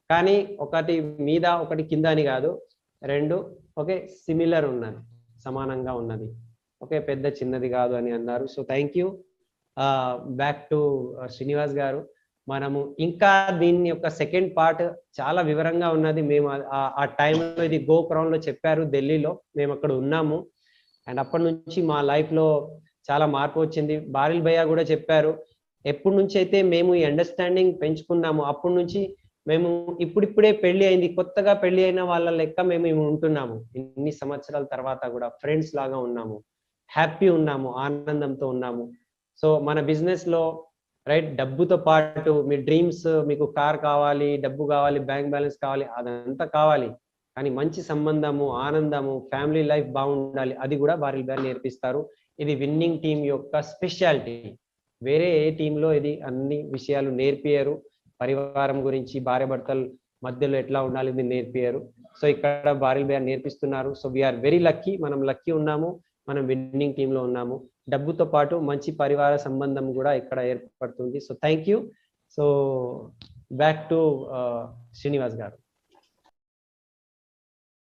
కానీ ఒకటి మీద ఒకటి కింద అని కాదు, రెండు ఓకే సిమిలర్ ఉన్నది, సమానంగా ఉన్నది. ఓకే, పెద్ద చిన్నది కాదు అని అన్నారు. So thank you. Back to Srinivas గారు. మనము ఇంకా దీని యొక్క సెకండ్ పార్ట్ చాలా వివరంగా ఉన్నది. మేము ఆ టైంలో ఇది గోపురంలో చెప్పారు, ఢిల్లీలో మేము అక్కడ ఉన్నాము. అండ్ అప్పటి నుంచి మా లైఫ్ లో చాలా మార్పు వచ్చింది. బారిల్ భయ్య కూడా చెప్పారు, ఎప్పటి నుంచి అయితే మేము ఈ అండర్స్టాండింగ్ పెంచుకున్నాము అప్పటి నుంచి మేము ఇప్పుడిప్పుడే పెళ్లి అయింది, కొత్తగా పెళ్లి అయిన వాళ్ళ లెక్క మేము ఉంటున్నాము. ఇన్ని సంవత్సరాల తర్వాత కూడా ఫ్రెండ్స్ లాగా ఉన్నాము, హ్యాపీ ఉన్నాము, ఆనందంతో ఉన్నాము. సో మన బిజినెస్ లో రైట్, డబ్బుతో పాటు మీ డ్రీమ్స్, మీకు కార్ కావాలి, డబ్బు కావాలి, బ్యాంక్ బ్యాలెన్స్ కావాలి, అదంతా కావాలి, కానీ మంచి సంబంధము, ఆనందము, ఫ్యామిలీ లైఫ్ బాగుండాలి, అది కూడా బారిల్ భయ్య నేర్పిస్తారు. ఇది విన్నింగ్ టీం యొక్క స్పెషాలిటీ. వేరే ఏ టీంలో ఇది అన్ని విషయాలు నేర్పియరు. పరివారం గురించి, భార్య భర్తల మధ్యలో ఎట్లా ఉండాలి ఇది నేర్పియరు. సో ఇక్కడ బారిల్ భయ్య నేర్పిస్తున్నారు. సో వీఆర్ వెరీ లక్కీ, మనం లక్కీ ఉన్నాము, మనం విన్నింగ్ టీంలో ఉన్నాము. డబ్బుతో పాటు మంచి పరివార సంబంధం కూడా ఇక్కడ ఏర్పడుతుంది. So thank you. So back to Srinivas గారు.